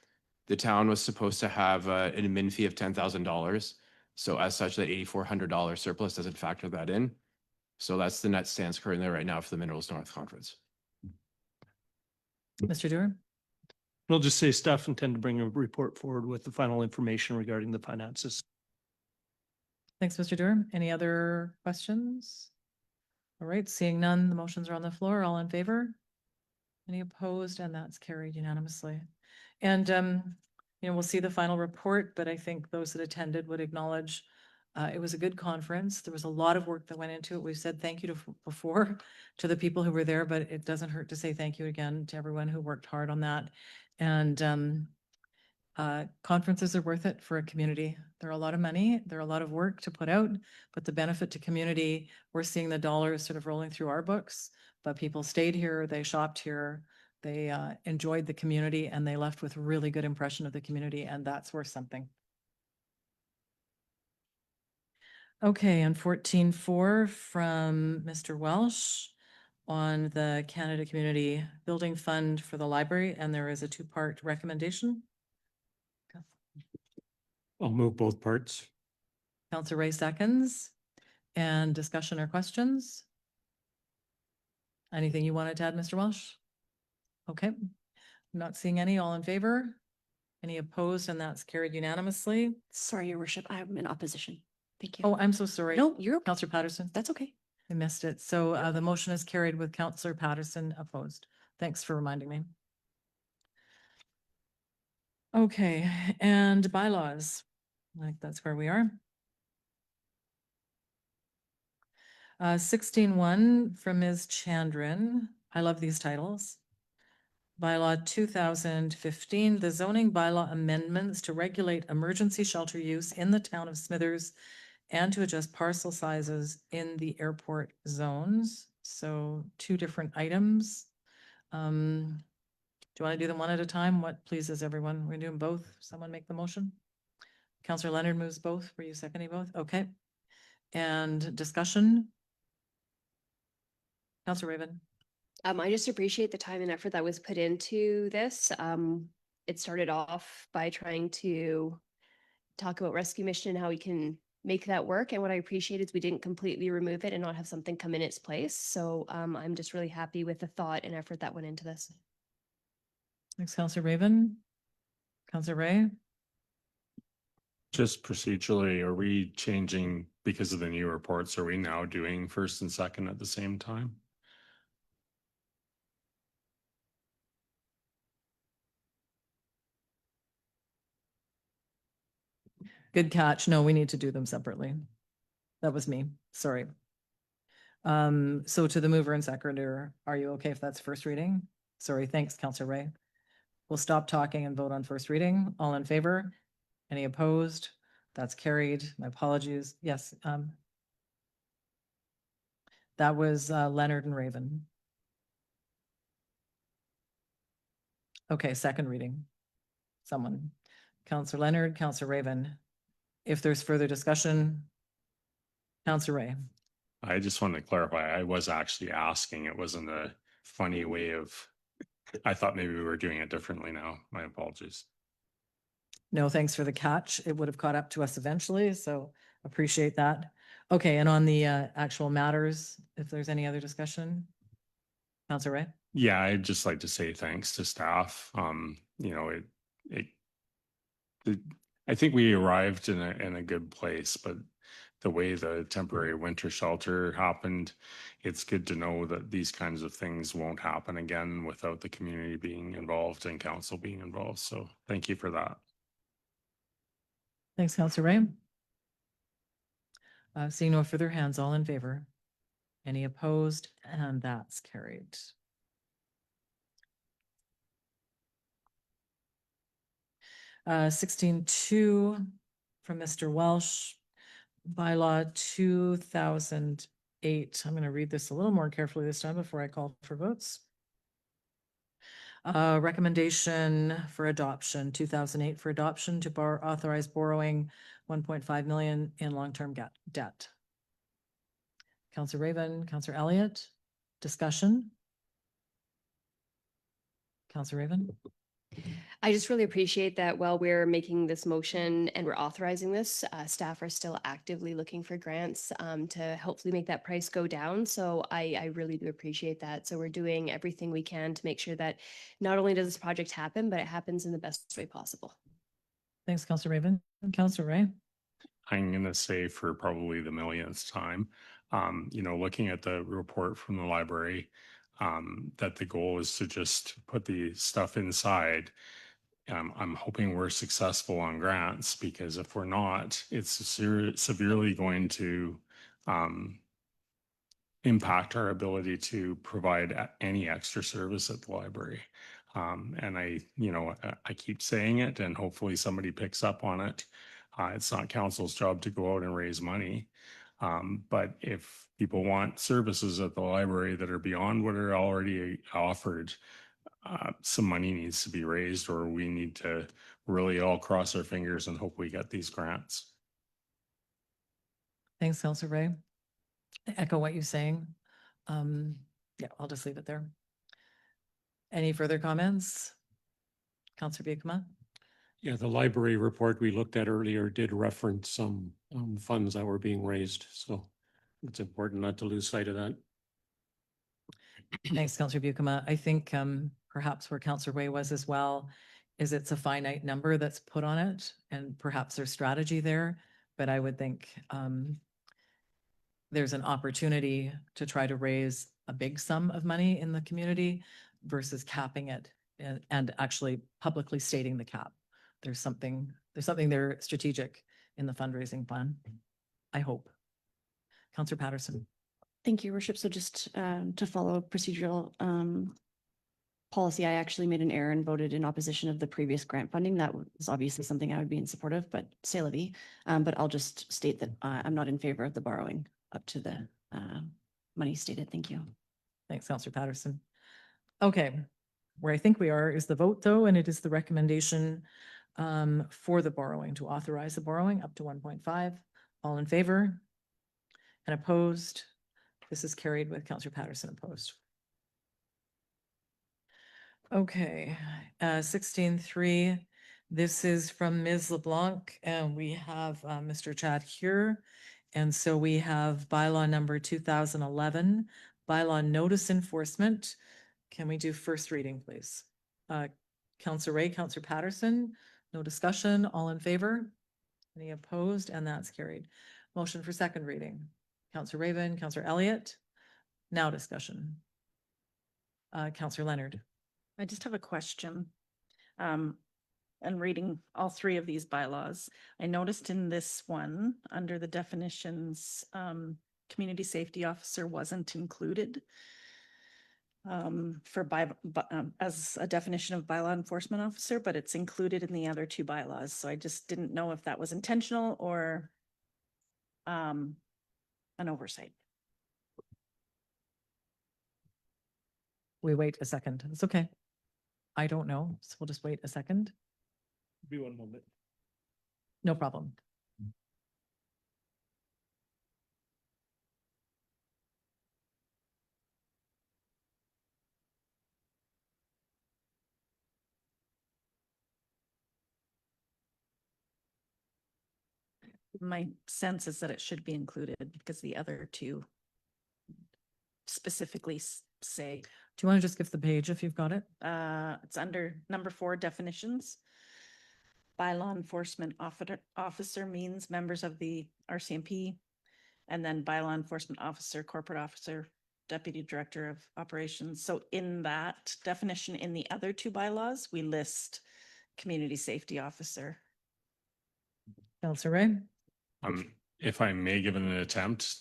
The town was supposed to have an admin fee of $10,000. So as such, that $8,400 surplus doesn't factor that in. So that's the net stance currently right now for the Minerals North Conference. Mr. Dewar. I'll just say staff intend to bring a report forward with the final information regarding the finances. Thanks, Mr. Dewar. Any other questions? All right, seeing none, the motions are on the floor. All in favor? Any opposed? And that's carried unanimously. And, we'll see the final report, but I think those that attended would acknowledge it was a good conference. There was a lot of work that went into it. We've said thank you before to the people who were there, but it doesn't hurt to say thank you again to everyone who worked hard on that. And conferences are worth it for a community. They're a lot of money. They're a lot of work to put out, but the benefit to community, we're seeing the dollars sort of rolling through our books, but people stayed here, they shopped here, they enjoyed the community, and they left with really good impression of the community, and that's worth something. Okay, and 14.4 from Mr. Welsh on the Canada Community Building Fund for the library, and there is a two-part recommendation. I'll move both parts. Councillor Ray seconds. And discussion or questions? Anything you wanted to add, Mr. Welsh? Okay, I'm not seeing any. All in favor? Any opposed? And that's carried unanimously. Sorry, your worship, I'm in opposition. Thank you. Oh, I'm so sorry. No, you're, Councillor Patterson. that's okay. I missed it. So the motion is carried with Councillor Patterson opposed. Thanks for reminding me. Okay, and bylaws. Like that's where we are. 16.1 from Ms. Chandran. I love these titles. Bylaw 2015, the zoning bylaw amendments to regulate emergency shelter use in the town of Smithers and to adjust parcel sizes in the airport zones. So two different items. Do you want to do them one at a time? What pleases everyone? We're doing both. Someone make the motion. Councillor Leonard moves both. Were you seconding both? Okay. And discussion? Councillor Raven. I just appreciate the time and effort that was put into this. It started off by trying to talk about rescue mission and how we can make that work. And what I appreciate is we didn't completely remove it and not have something come in its place. So I'm just really happy with the thought and effort that went into this. Thanks, Councillor Raven. Councillor Ray. Just procedurally, are we changing because of the new reports? Are we now doing first and second at the same time? Good catch. No, we need to do them separately. That was me. Sorry. So to the mover and seconder, are you okay if that's first reading? Sorry, thanks, Councillor Ray. We'll stop talking and vote on first reading. All in favor? Any opposed? That's carried. My apologies. Yes. That was Leonard and Raven. Okay, second reading. Someone. Councillor Leonard, Councillor Raven. If there's further discussion, Councillor Ray. I just wanted to clarify, I was actually asking. It wasn't a funny way of, I thought maybe we were doing it differently now. My apologies. No, thanks for the catch. It would have caught up to us eventually, so appreciate that. Okay, and on the actual matters, if there's any other discussion? Councillor Ray? Yeah, I'd just like to say thanks to staff. I think we arrived in a good place, but the way the temporary winter shelter happened, it's good to know that these kinds of things won't happen again without the community being involved and council being involved. So thank you for that. Thanks, Councillor Ray. Seeing no further hands, all in favor? Any opposed? And that's carried. Uh, 16.2 from Mr. Welsh, bylaw 2008. I'm going to read this a little more carefully this time before I call for votes. Recommendation for adoption, 2008 for adoption to authorize borrowing 1.5 million in long-term debt. Councillor Raven, Councillor Elliott, discussion? Councillor Raven? I just really appreciate that while we're making this motion and we're authorizing this, staff are still actively looking for grants to hopefully make that price go down. So I really do appreciate that. So we're doing everything we can to make sure that not only does this project happen, but it happens in the best way possible. Thanks, Councillor Raven. Councillor Ray? I'm going to say for probably the millionth time, looking at the report from the library, that the goal is to just put the stuff inside. I'm hoping we're successful on grants, because if we're not, it's severely going to impact our ability to provide any extra service at the library. And I keep saying it, and hopefully somebody picks up on it. It's not council's job to go out and raise money. But if people want services at the library that are beyond what are already offered, some money needs to be raised, or we need to really all cross our fingers and hope we get these grants. Thanks, Councillor Ray. I echo what you're saying. Yeah, I'll just leave it there. Any further comments? Councillor Bukema? Yeah, the library report we looked at earlier did reference some funds that were being raised, so it's important not to lose sight of that. Thanks, Councillor Bukema. I think perhaps where Councillor Way was as well is it's a finite number that's put on it, and perhaps there's strategy there, but I would think there's an opportunity to try to raise a big sum of money in the community versus capping it and actually publicly stating the cap. There's something there strategic in the fundraising plan, I hope. Councillor Patterson. Thank you, Your Worship. So just to follow procedural policy, I actually made an error and voted in opposition of the previous grant funding. That was obviously something I would be in support of, but c'est la vie. But I'll just state that I'm not in favor of the borrowing up to the money stated. Thank you. Thanks, Councillor Patterson. Okay, where I think we are is the vote though, and it is the recommendation for the borrowing, to authorize the borrowing up to 1.5. All in favor? And opposed? This is carried with Councillor Patterson opposed. Okay, 16.3. This is from Ms. LeBlanc, and we have Mr. Chad here. And so we have bylaw number 2011, bylaw notice enforcement. Can we do first reading, please? Councillor Ray, Councillor Patterson, no discussion, all in favor? Any opposed? And that's carried. Motion for second reading. Councillor Raven, Councillor Elliott. Now discussion. Councillor Leonard. I just have a question. And reading all three of these bylaws, I noticed in this one, under the definitions, community safety officer wasn't included as a definition of bylaw enforcement officer, but it's included in the other two bylaws. So I just didn't know if that was intentional or an oversight. We wait a second. It's okay. I don't know, so we'll just wait a second. Be one moment. No problem. My sense is that it should be included because the other two specifically say. Do you want to just give the page if you've got it? It's under number 4, definitions. Bylaw enforcement officer means members of the RCMP, and then bylaw enforcement officer, corporate officer, deputy director of operations. So in that definition, in the other two bylaws, we list community safety officer. Councillor Ray? if I may give it an attempt,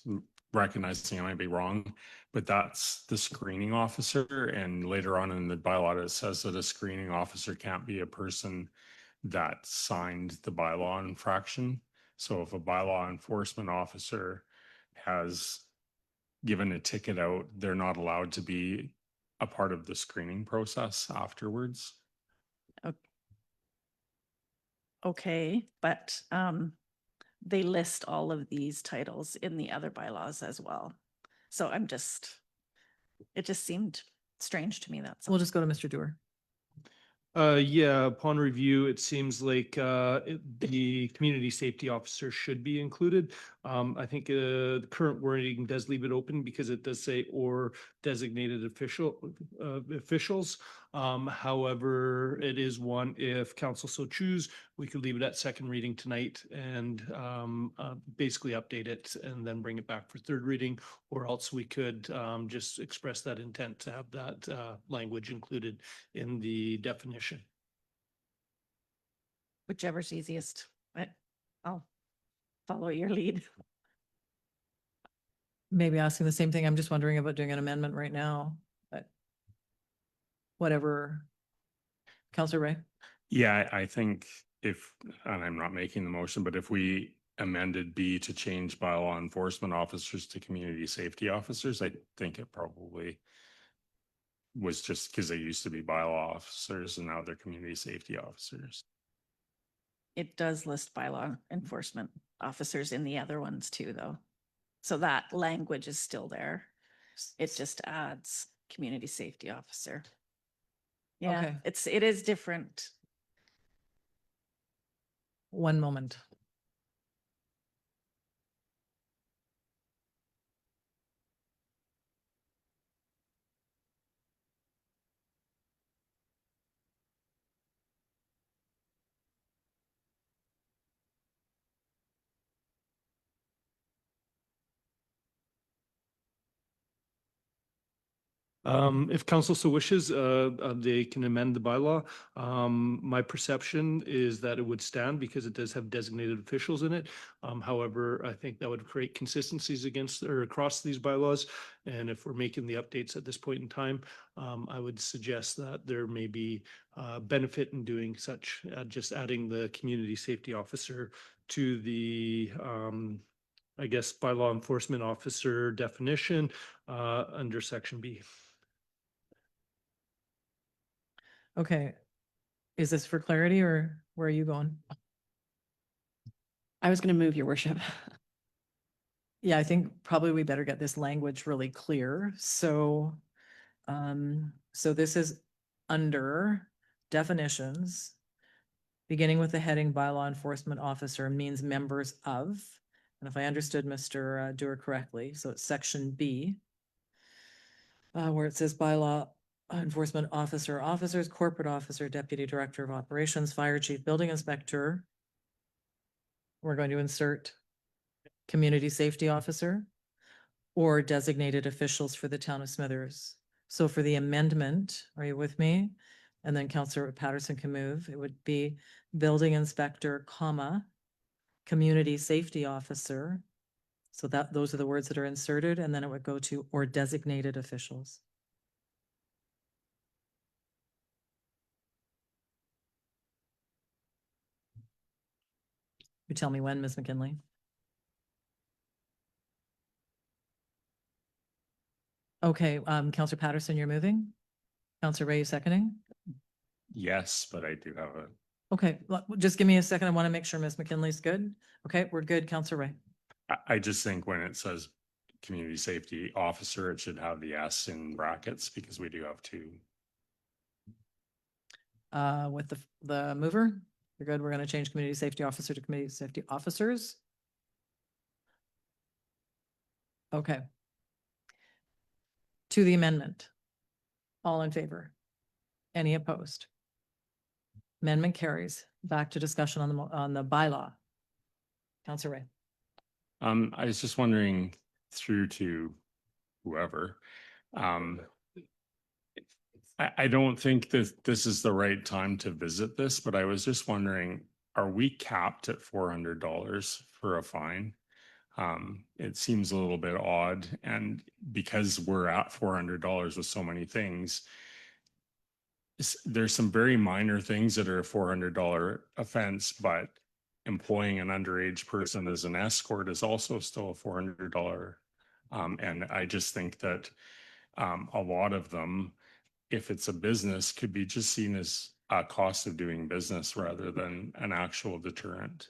recognizing I might be wrong, but that's the screening officer. And later on in the bylaw, it says that a screening officer can't be a person that signed the bylaw infraction. So if a bylaw enforcement officer has given a ticket out, they're not allowed to be a part of the screening process afterwards. Okay, but they list all of these titles in the other bylaws as well. So it just seemed strange to me, that's all. We'll just go to Mr. Dewar. Yeah, upon review, it seems like the community safety officer should be included. I think the current wording does leave it open because it does say or designated officials. However, it is one, if council so choose, we could leave it at second reading tonight and basically update it and then bring it back for third reading, or else we could just express that intent to have that language included in the definition. Whichever's easiest, but I'll follow your lead. Maybe asking the same thing. I'm just wondering about doing an amendment right now, but whatever. Counselor Ray? Yeah, I think if, and I'm not making the motion, but if we amended B to change bylaw enforcement officers to community safety officers, I think it probably was just because they used to be bylaw officers and now they're community safety officers. It does list bylaw enforcement officers in the other ones too, though. So that language is still there. It just adds community safety officer. Yeah, Okay. it is different. One moment. If council so wishes, they can amend the bylaw. My perception is that it would stand because it does have designated officials in it. However, I think that would create consistencies against or across these bylaws. And if we're making the updates at this point in time, I would suggest that there may be benefit in doing such, just adding the community safety officer to the I guess bylaw enforcement officer definition under section B. Okay. Is this for clarity or where are you going? I was going to move, your worship. Yeah, I think probably we better get this language really clear. So, so this is under definitions, beginning with the heading bylaw enforcement officer means members of, and if I understood Mr. Dewar correctly, so it's section B, where it says bylaw enforcement officer, officers, corporate officer, deputy director of operations, fire chief, building inspector. We're going to insert community safety officer or designated officials for the town of Smithers. So for the amendment, are you with me? And then Councillor Patterson can move. It would be building inspector, comma, community safety officer. So that those are the words that are inserted, and then it would go to or designated officials. You tell me when, Ms. McKinley. Okay, Councillor Patterson, you're moving? Councillor Ray, you seconding? Yes, but I do have a, Okay, just give me a second. I want to make sure Ms. McKinley's good. Okay, we're good. Councillor Ray. I just think when it says community safety officer, it should have the S in brackets because we do have two. With the mover, you're good. We're going to change community safety officer to community safety officers. Okay. To the amendment. All in favor? Any opposed? Amendment carries. Back to discussion on the bylaw. Councillor Ray. I was just wondering through to whoever, I don't think that this is the right time to visit this, but I was just wondering, are we capped at $400 for a fine? It seems a little bit odd, and because we're at $400 with so many things, there's some very minor things that are a $400 offense, but employing an underage person as an escort is also still a $400. And I just think that a lot of them, if it's a business, could be just seen as a cost of doing business rather than an actual deterrent.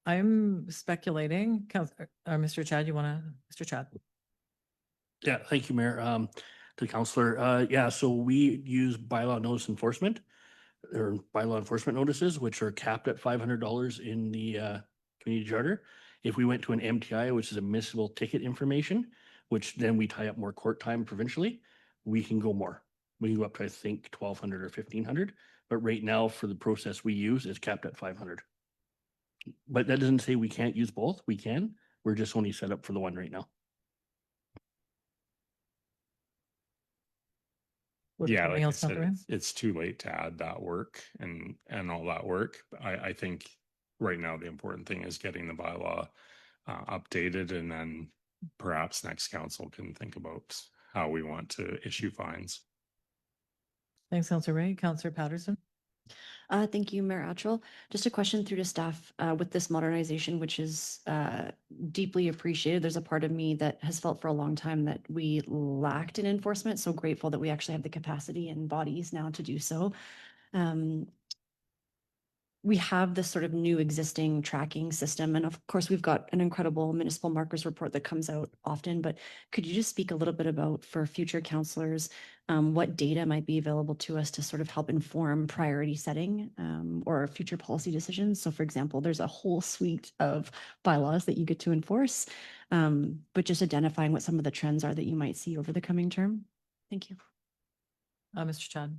I'm speculating, Mr. Chad, Mr. Chad? Yeah, thank you, Mayor. To Counselor, yeah, so we use bylaw notice enforcement or bylaw enforcement notices, which are capped at $500 in the community charter. If we went to an MTI, which is a municipal ticket information, which then we tie up more court time provincially, we can go more. We can go up to, I think, 1,200 or 1,500. But right now, for the process we use, it's capped at 500. But that doesn't say we can't use both. We can. We're just only set up for the one right now. Yeah, Anything like I else, Counselor said, Ryan? it's too late to add that work and all that work. I think right now the important thing is getting the bylaw updated, and then perhaps next council can think about how we want to issue fines. Thanks, Counselor Ray. Counselor Patterson? Thank you, Mayor Atchell. Just a question through to staff with this modernization, which is deeply appreciated. There's a part of me that has felt for a long time that we lacked in enforcement. So grateful that we actually have the capacity and bodies now to do so. We have this sort of new existing tracking system. And of course, we've got an incredible municipal markers report that comes out often, but could you just speak a little bit about, for future counselors, what data might be available to us to sort of help inform priority setting or future policy decisions? So for example, there's a whole suite of bylaws that you get to enforce, but just identifying what some of the trends are that you might see over the coming term. Thank you. Mr. Chad?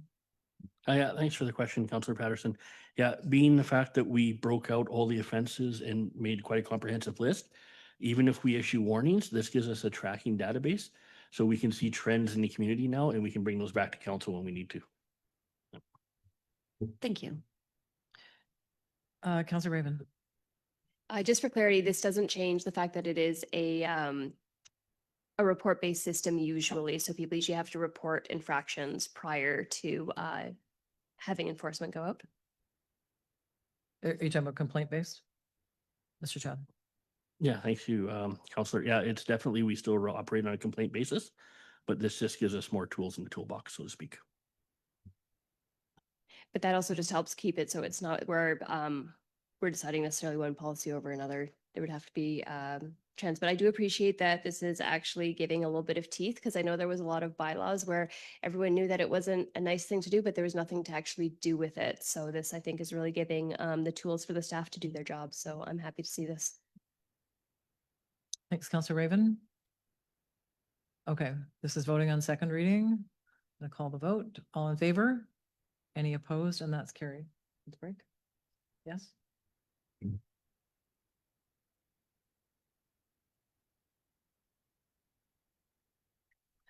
Yeah, thanks for the question, Councillor Patterson. Yeah, being the fact that we broke out all the offenses and made quite a comprehensive list, even if we issue warnings, this gives us a tracking database. So we can see trends in the community now, and we can bring those back to council when we need to. Thank you. Counselor Raven? Just for clarity, this doesn't change the fact that it is a report-based system usually. So people usually have to report infractions prior to having enforcement go out. Are you talking about complaint-based? Mr. Chad? Yeah, thank you, Councillor. Yeah, it's definitely, we still operate on a complaint basis, but this just gives us more tools in the toolbox, so to speak. But that also just helps keep it so it's not we're deciding necessarily one policy over another. There would have to be trends. But I do appreciate that this is actually giving a little bit of teeth, because I know there was a lot of bylaws where everyone knew that it wasn't a nice thing to do, but there was nothing to actually do with it. So this, I think, is really giving the tools for the staff to do their job. So I'm happy to see this. Thanks, Counselor Raven. Okay, this is voting on second reading. I'm gonna call the vote. All in favor? Any opposed? And that's carried. Let's break. Yes?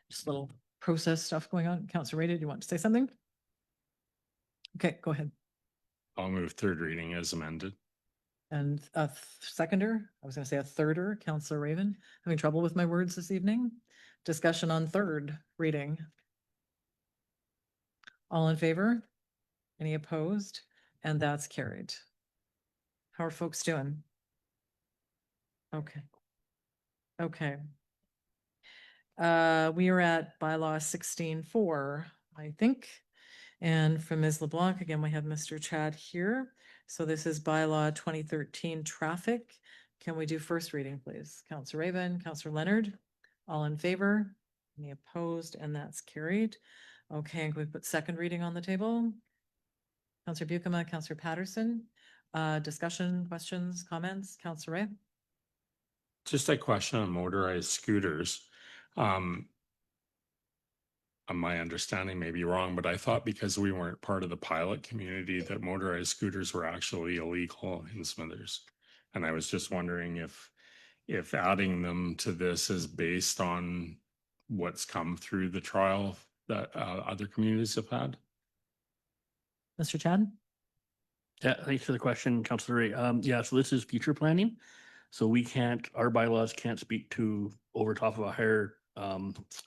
Just a little process stuff going on. Counselor Ray, do you want to say something? Okay, go ahead. I'll move third reading as amended. And a seconder, I was gonna say a thirder, Counselor Raven, having trouble with my words this evening. Discussion on third reading. All in favor? Any opposed? And that's carried. How are folks doing? Okay. Okay. We are at bylaw 16.4, I think. And from Ms. LeBlanc, again, we have Mr. Chad here. So this is bylaw 2013 traffic. Can we do first reading, please? Counselor Raven, Counselor Leonard, all in favor? Any opposed? And that's carried. Okay, and can we put second reading on the table? Counselor Buikema, Counselor Patterson, discussion, questions, comments? Counselor Ray? Just a question on motorized scooters. My understanding may be wrong, but I thought because we weren't part of the pilot community that motorized scooters were actually illegal in Smithers. And I was just wondering if adding them to this is based on what's come through the trial that other communities have had. Mr. Chad? Yeah, thanks for the question, Councillor Ray. Yeah, so this is future planning. So we can't, our bylaws can't speak to over top of a higher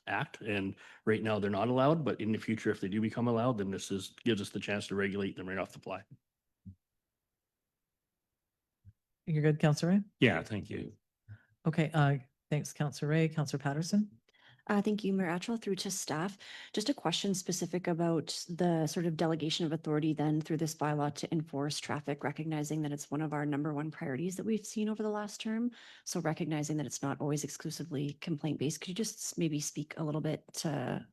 act. And right now they're not allowed, but in the future, if they do become allowed, then this is, gives us the chance to regulate them right off the fly. You're good, Councillor Ray? Yeah, thank you. Okay, thanks, Councillor Ray. Councillor Patterson? Thank you, Mayor Atchell, through to staff. Just a question specific about the sort of delegation of authority then through this bylaw to enforce traffic, recognizing that it's one of our #1 priorities that we've seen over the last term. So recognizing that it's not always exclusively complaint-based, could you just maybe speak a little bit to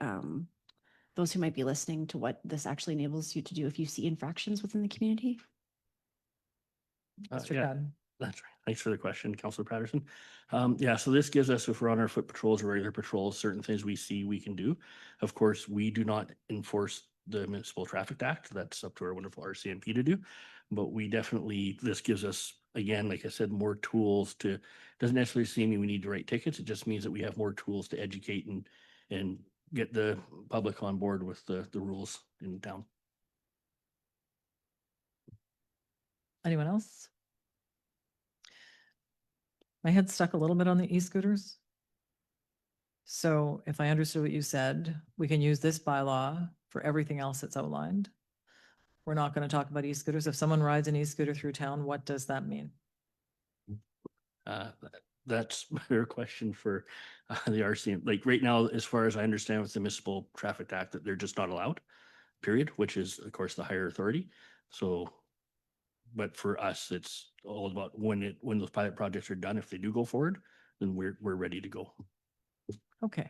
those who might be listening to what this actually enables you to do if you see infractions within the community? Mr. Yeah. Cadden? That's right. Thanks for the question, Councillor Patterson. Yeah, so this gives us, if we're on our foot patrols or regular patrols, certain things we see we can do. Of course, we do not enforce the Municipal Traffic Act. That's up to our wonderful RCMP to do. But we definitely, this gives us, again, like I said, more tools to, doesn't necessarily mean we need to write tickets. It just means that we have more tools to educate and get the public on board with the rules in town. Anyone else? My head stuck a little bit on the e-scooters. So if I understood what you said, we can use this bylaw for everything else that's outlined. We're not going to talk about e-scooters. If someone rides an e-scooter through town, what does that mean? That's a fair question for the RCM. Like right now, as far as I understand with the Municipal Traffic Act, that they're just not allowed, period, which is of course the higher authority. So, but for us, it's all about when those pilot projects are done, if they do go forward, then we're ready to go. Okay.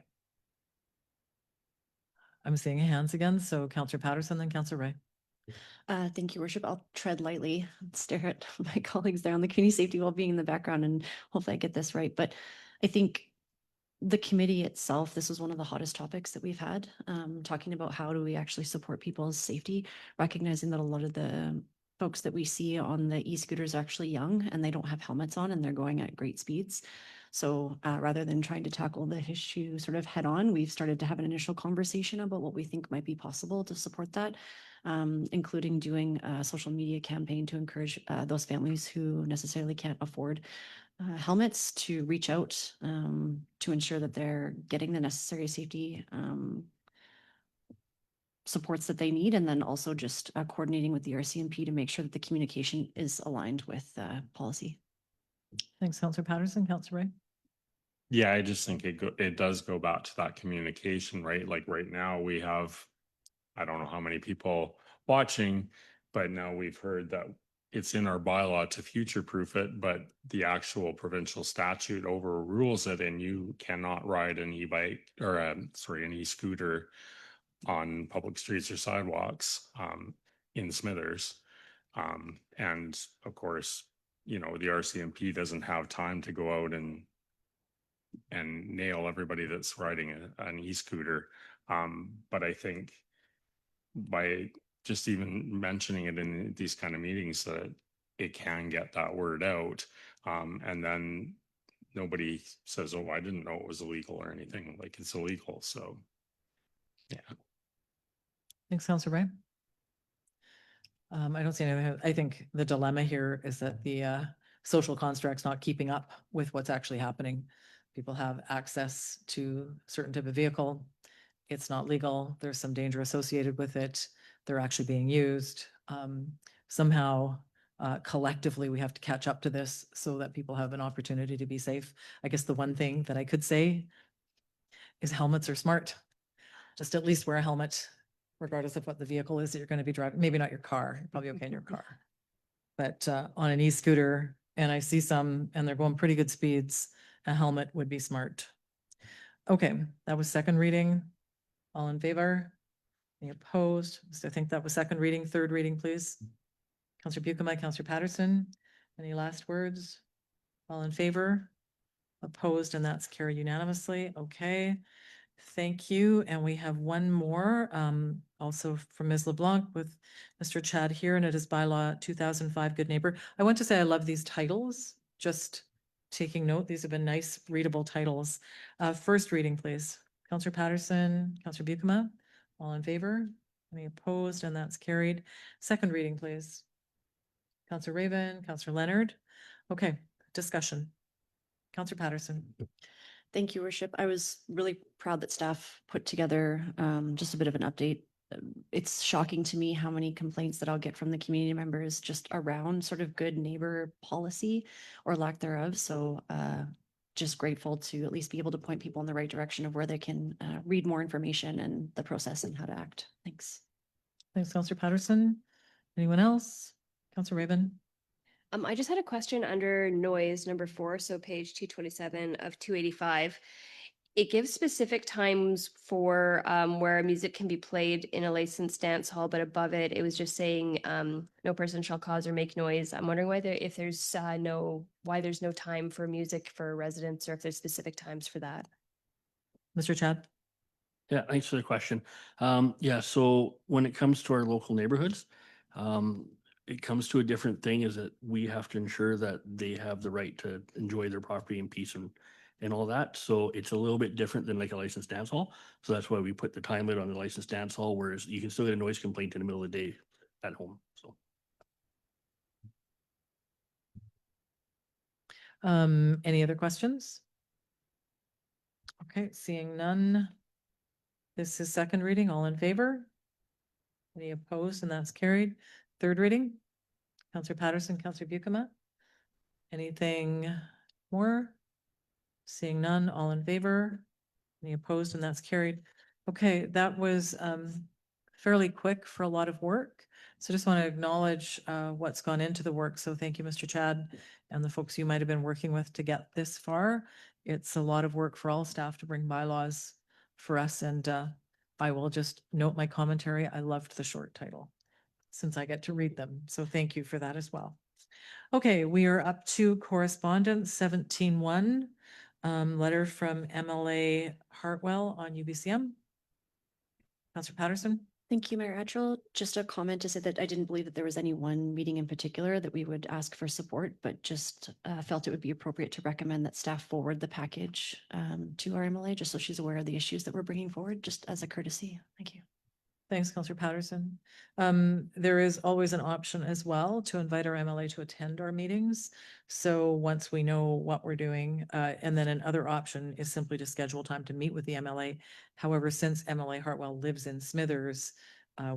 I'm seeing hands again. So Councillor Patterson, then Councillor Ray. Thank you, Worship. I'll tread lightly, stare at my colleagues there on the community safety wellbeing in the background, and hopefully I get this right. But I think the committee itself, this was one of the hottest topics that we've had, talking about how do we actually support people's safety, recognizing that a lot of the folks that we see on the e-scooters are actually young and they don't have helmets on and they're going at great speeds. So rather than trying to tackle the issue sort of head on, we've started to have an initial conversation about what we think might be possible to support that, including doing a social media campaign to encourage those families who necessarily can't afford helmets to reach out to ensure that they're getting the necessary safety supports that they need, and then also just coordinating with the RCMP to make sure that the communication is aligned with policy. Thanks, Councillor Patterson. Councillor Ray. Yeah, I just think it does go back to that communication, right? Like right now we have, I don't know how many people watching, but now we've heard that it's in our bylaw to future-proof it, but the actual provincial statute overrules it, and you cannot ride an e-bike or an e-scooter on public streets or sidewalks in Smithers. And of course, you know, the RCMP doesn't have time to go out and nail everybody that's riding an e-scooter. But I think by just even mentioning it in these kind of meetings, that it can get that word out. And then nobody says, oh, I didn't know it was illegal or anything. Like, it's illegal. So yeah. Thanks, Councillor Ray. I don't see anything. I think the dilemma here is that the social construct's not keeping up with what's actually happening. People have access to a certain type of vehicle. It's not legal. There's some danger associated with it. They're actually being used. Somehow, collectively, we have to catch up to this so that people have an opportunity to be safe. I guess the one thing that I could say is helmets are smart. Just at least wear a helmet, regardless of what the vehicle is that you're going to be driving. Maybe not your car, you're probably okay in your car. But on an e-scooter, and I see some, and they're going pretty good speeds, a helmet would be smart. Okay, that was second reading. All in favor? Any opposed? So I think that was second reading. Third reading, please. Councillor Buckham, Councillor Patterson. Any last words? All in favor? Opposed, and that's carried unanimously. Okay. Thank you. And we have one more, also from Ms. LeBlanc with Mr. Chad here, and it is bylaw 2005 Good Neighbor. I want to say I love these titles, just taking note. These have been nice readable titles. First reading, please. Councillor Patterson, Councillor Buckham, all in favor? Any opposed? And that's carried. Second reading, please. Counselor Raven, Counselor Leonard. Okay, discussion. Counselor Patterson. Thank you, Worship. I was really proud that staff put together just a bit of an update. It's shocking to me how many complaints that I'll get from the community members just around sort of good neighbor policy or lack thereof. So just grateful to at least be able to point people in the right direction of where they can read more information and the process and how to act. Thanks. Thanks, Counselor Patterson. Anyone else? Counselor Raven. I just had a question under noise number 4, so page 227 of 285. It gives specific times for where music can be played in a licensed dance hall, but above it, it was just saying no person shall cause or make noise. I'm wondering why if there's why there's no time for music for residents, or if there's specific times for that. Mr. Chad. Yeah, thanks for the question. Yeah, so when it comes to our local neighborhoods, it comes to a different thing is that we have to ensure that they have the right to enjoy their property in peace and all that. So it's a little bit different than like a licensed dance hall. So that's why we put the time limit on the licensed dance hall, whereas you can still get a noise complaint in the middle of the day at home. So. Any other questions? Okay, seeing none. This is second reading. All in favor? Any opposed? And that's carried. Third reading. Counselor Patterson, Counselor Bucama. Anything more? Seeing none, all in favor? Any opposed? And that's carried. Okay, that was fairly quick for a lot of work. So just want to acknowledge what's gone into the work. So thank you, Mr. Chad, and the folks you might have been working with to get this far. It's a lot of work for all staff to bring bylaws for us. And I will just note my commentary. I loved the short title since I get to read them. So thank you for that as well. Okay, we are up to correspondence 17-1, letter from MLA Hartwell on UBCM. Councillor Patterson. Thank you, Mayor Adriel. Just a comment to say that I didn't believe that there was any one meeting in particular that we would ask for support, but just felt it would be appropriate to recommend that staff forward the package to our MLA, just so she's aware of the issues that we're bringing forward, just as a courtesy. Thank you. Thanks, Councillor Patterson. There is always an option as well to invite our MLA to attend our meetings. So once we know what we're doing, and then another option is simply to schedule time to meet with the MLA. However, since MLA Hartwell lives in Smithers,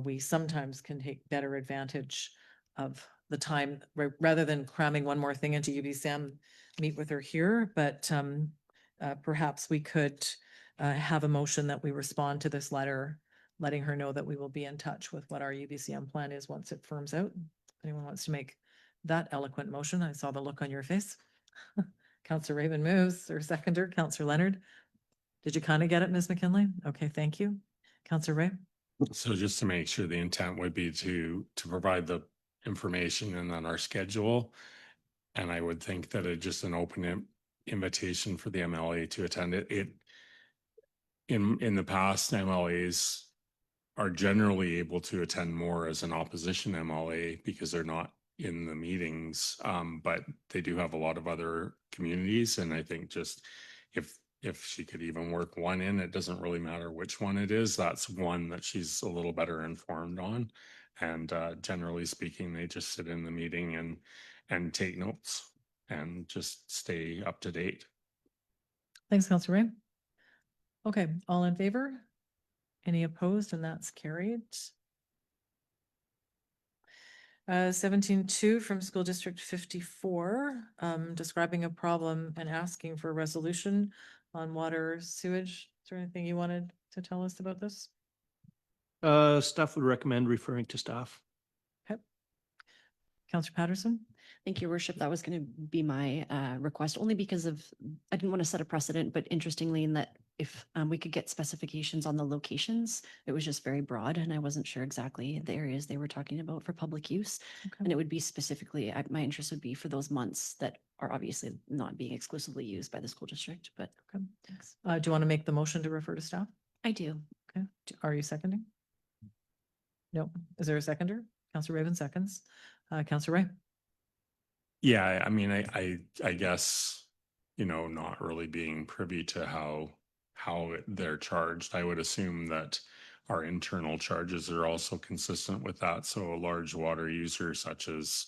we sometimes can take better advantage of the time rather than cramming one more thing into UBCM, meet with her here. But perhaps we could have a motion that we respond to this letter, letting her know that we will be in touch with what our UBCM plan is once it firms out. If anyone wants to make that eloquent motion, I saw the look on your face. Councillor Raven moves, or seconder, Councillor Leonard. Did you kind of get it, Ms. McKinley? Okay, thank you. Councillor Ray. So just to make sure, the intent would be to provide the information and then our schedule. And I would think that just an open invitation for the MLA to attend it. In the past, MLAs are generally able to attend more as an opposition MLA because they're not in the meetings, but they do have a lot of other communities. And I think just if she could even work one in, it doesn't really matter which one it is. That's one that she's a little better informed on. And generally speaking, they just sit in the meeting and take notes and just stay up to date. Thanks, Councillor Ray. Okay, all in favor? Any opposed? And that's carried. 17-2 from School District 54, describing a problem and asking for a resolution on water sewage. Is there anything you wanted to tell us about this? Staff would recommend referring to staff. Okay. Councillor Patterson. Thank you, Worship. That was going to be my request, only because I didn't want to set a precedent, but interestingly in that if we could get specifications on the locations, it was just very broad and I wasn't sure exactly the areas they were talking about for public use. Okay. And it would be specifically, my interest would be for those months that are obviously not being exclusively used by the school district, but. Okay. Thanks. Do you want to make the motion to refer to staff? I do. Okay. Are you seconding? No. Is there a seconder? Councillor Raven seconds. Councillor Ray. Yeah, I mean, I guess, not really being privy to how they're charged. I would assume that our internal charges are also consistent with that. So a large water user such as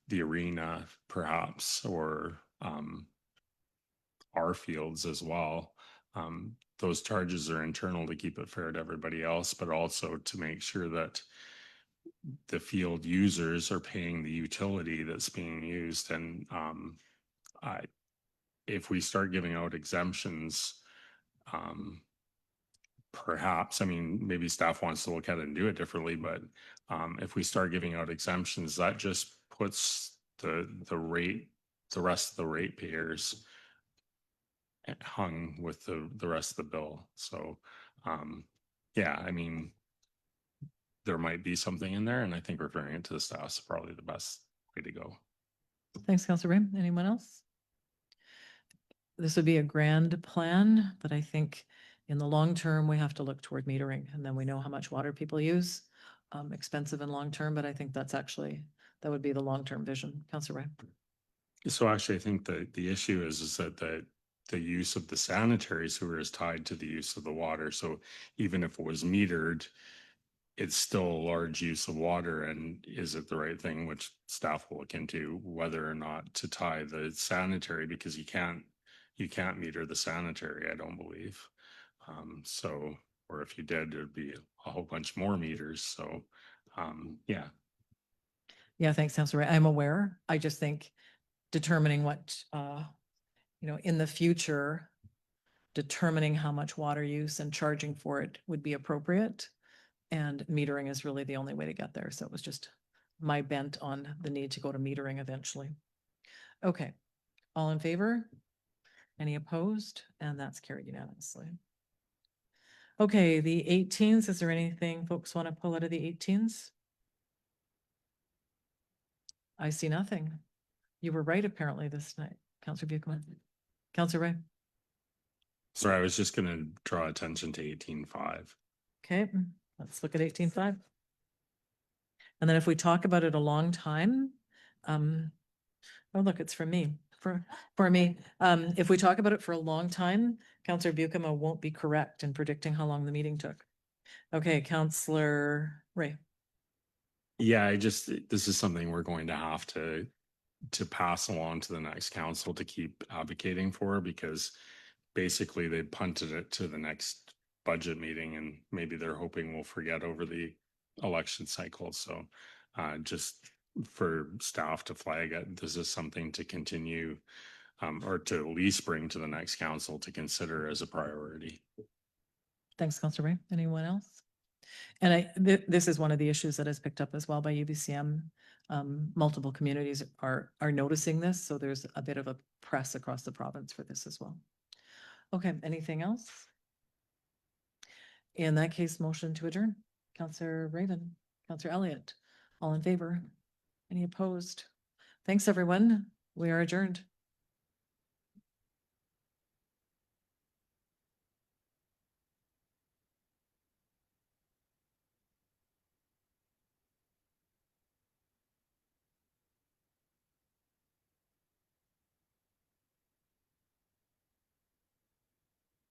the arena perhaps, or our fields as well. Those charges are internal to keep it fair to everybody else, but also to make sure that the field users are paying the utility that's being used. And if we start giving out exemptions, perhaps, I mean, maybe staff wants to look at it and do it differently, but if we start giving out exemptions, that just puts the rest of the ratepayers hung with the rest of the bill. So yeah, I mean, there might be something in there, and I think referring it to the staff is probably the best way to go. Thanks, Councilor Ray. Anyone else? This would be a grand plan, but I think in the long term, we have to look toward metering, and then we know how much water people use. Expensive and long term, but I think that's actually, that would be the long-term vision. Councilor Ray. So actually, I think that the issue is that the use of the sanitary sewer is tied to the use of the water. So even if it was metered, it's still a large use of water. And is it the right thing, which staff will look into, whether or not to tie the sanitary, because you can't meter the sanitary, I don't believe. So, or if you did, there'd be a whole bunch more meters. So yeah. Yeah, thanks, Councilor Ray. I'm aware. I just think determining what, in the future, determining how much water use and charging for it would be appropriate. And metering is really the only way to get there. So it was just my bent on the need to go to metering eventually. Okay, all in favor? Any opposed? And that's carried unanimously. Okay, the 18s, is there anything folks want to pull out of the 18s? I see nothing. You were right apparently this night, Councilor Buchanan. Councilor Ray. Sorry, I was just going to draw attention to 18.5. Okay, let's look at 18.5. And then if we talk about it a long time, oh, look, it's from me, for me. If we talk about it for a long time, Councilor Buchanan won't be correct in predicting how long the meeting took. Okay, Councilor Ray. Yeah, this is something we're going to have to pass along to the next council to keep advocating for, because basically they punted it to the next budget meeting, and maybe they're hoping we'll forget over the election cycle. So just for staff to flag it, this is something to continue or to at least bring to the next council to consider as a priority. Thanks, Councilor Ray. Anyone else? And this is one of the issues that is picked up as well by UBCM. Multiple communities are noticing this, so there's a bit of a press across the province for this as well. Okay, anything else? In that case, motion to adjourn. Councilor Raven, Councilor Elliott, all in favor? Any opposed? Thanks, everyone. We are adjourned.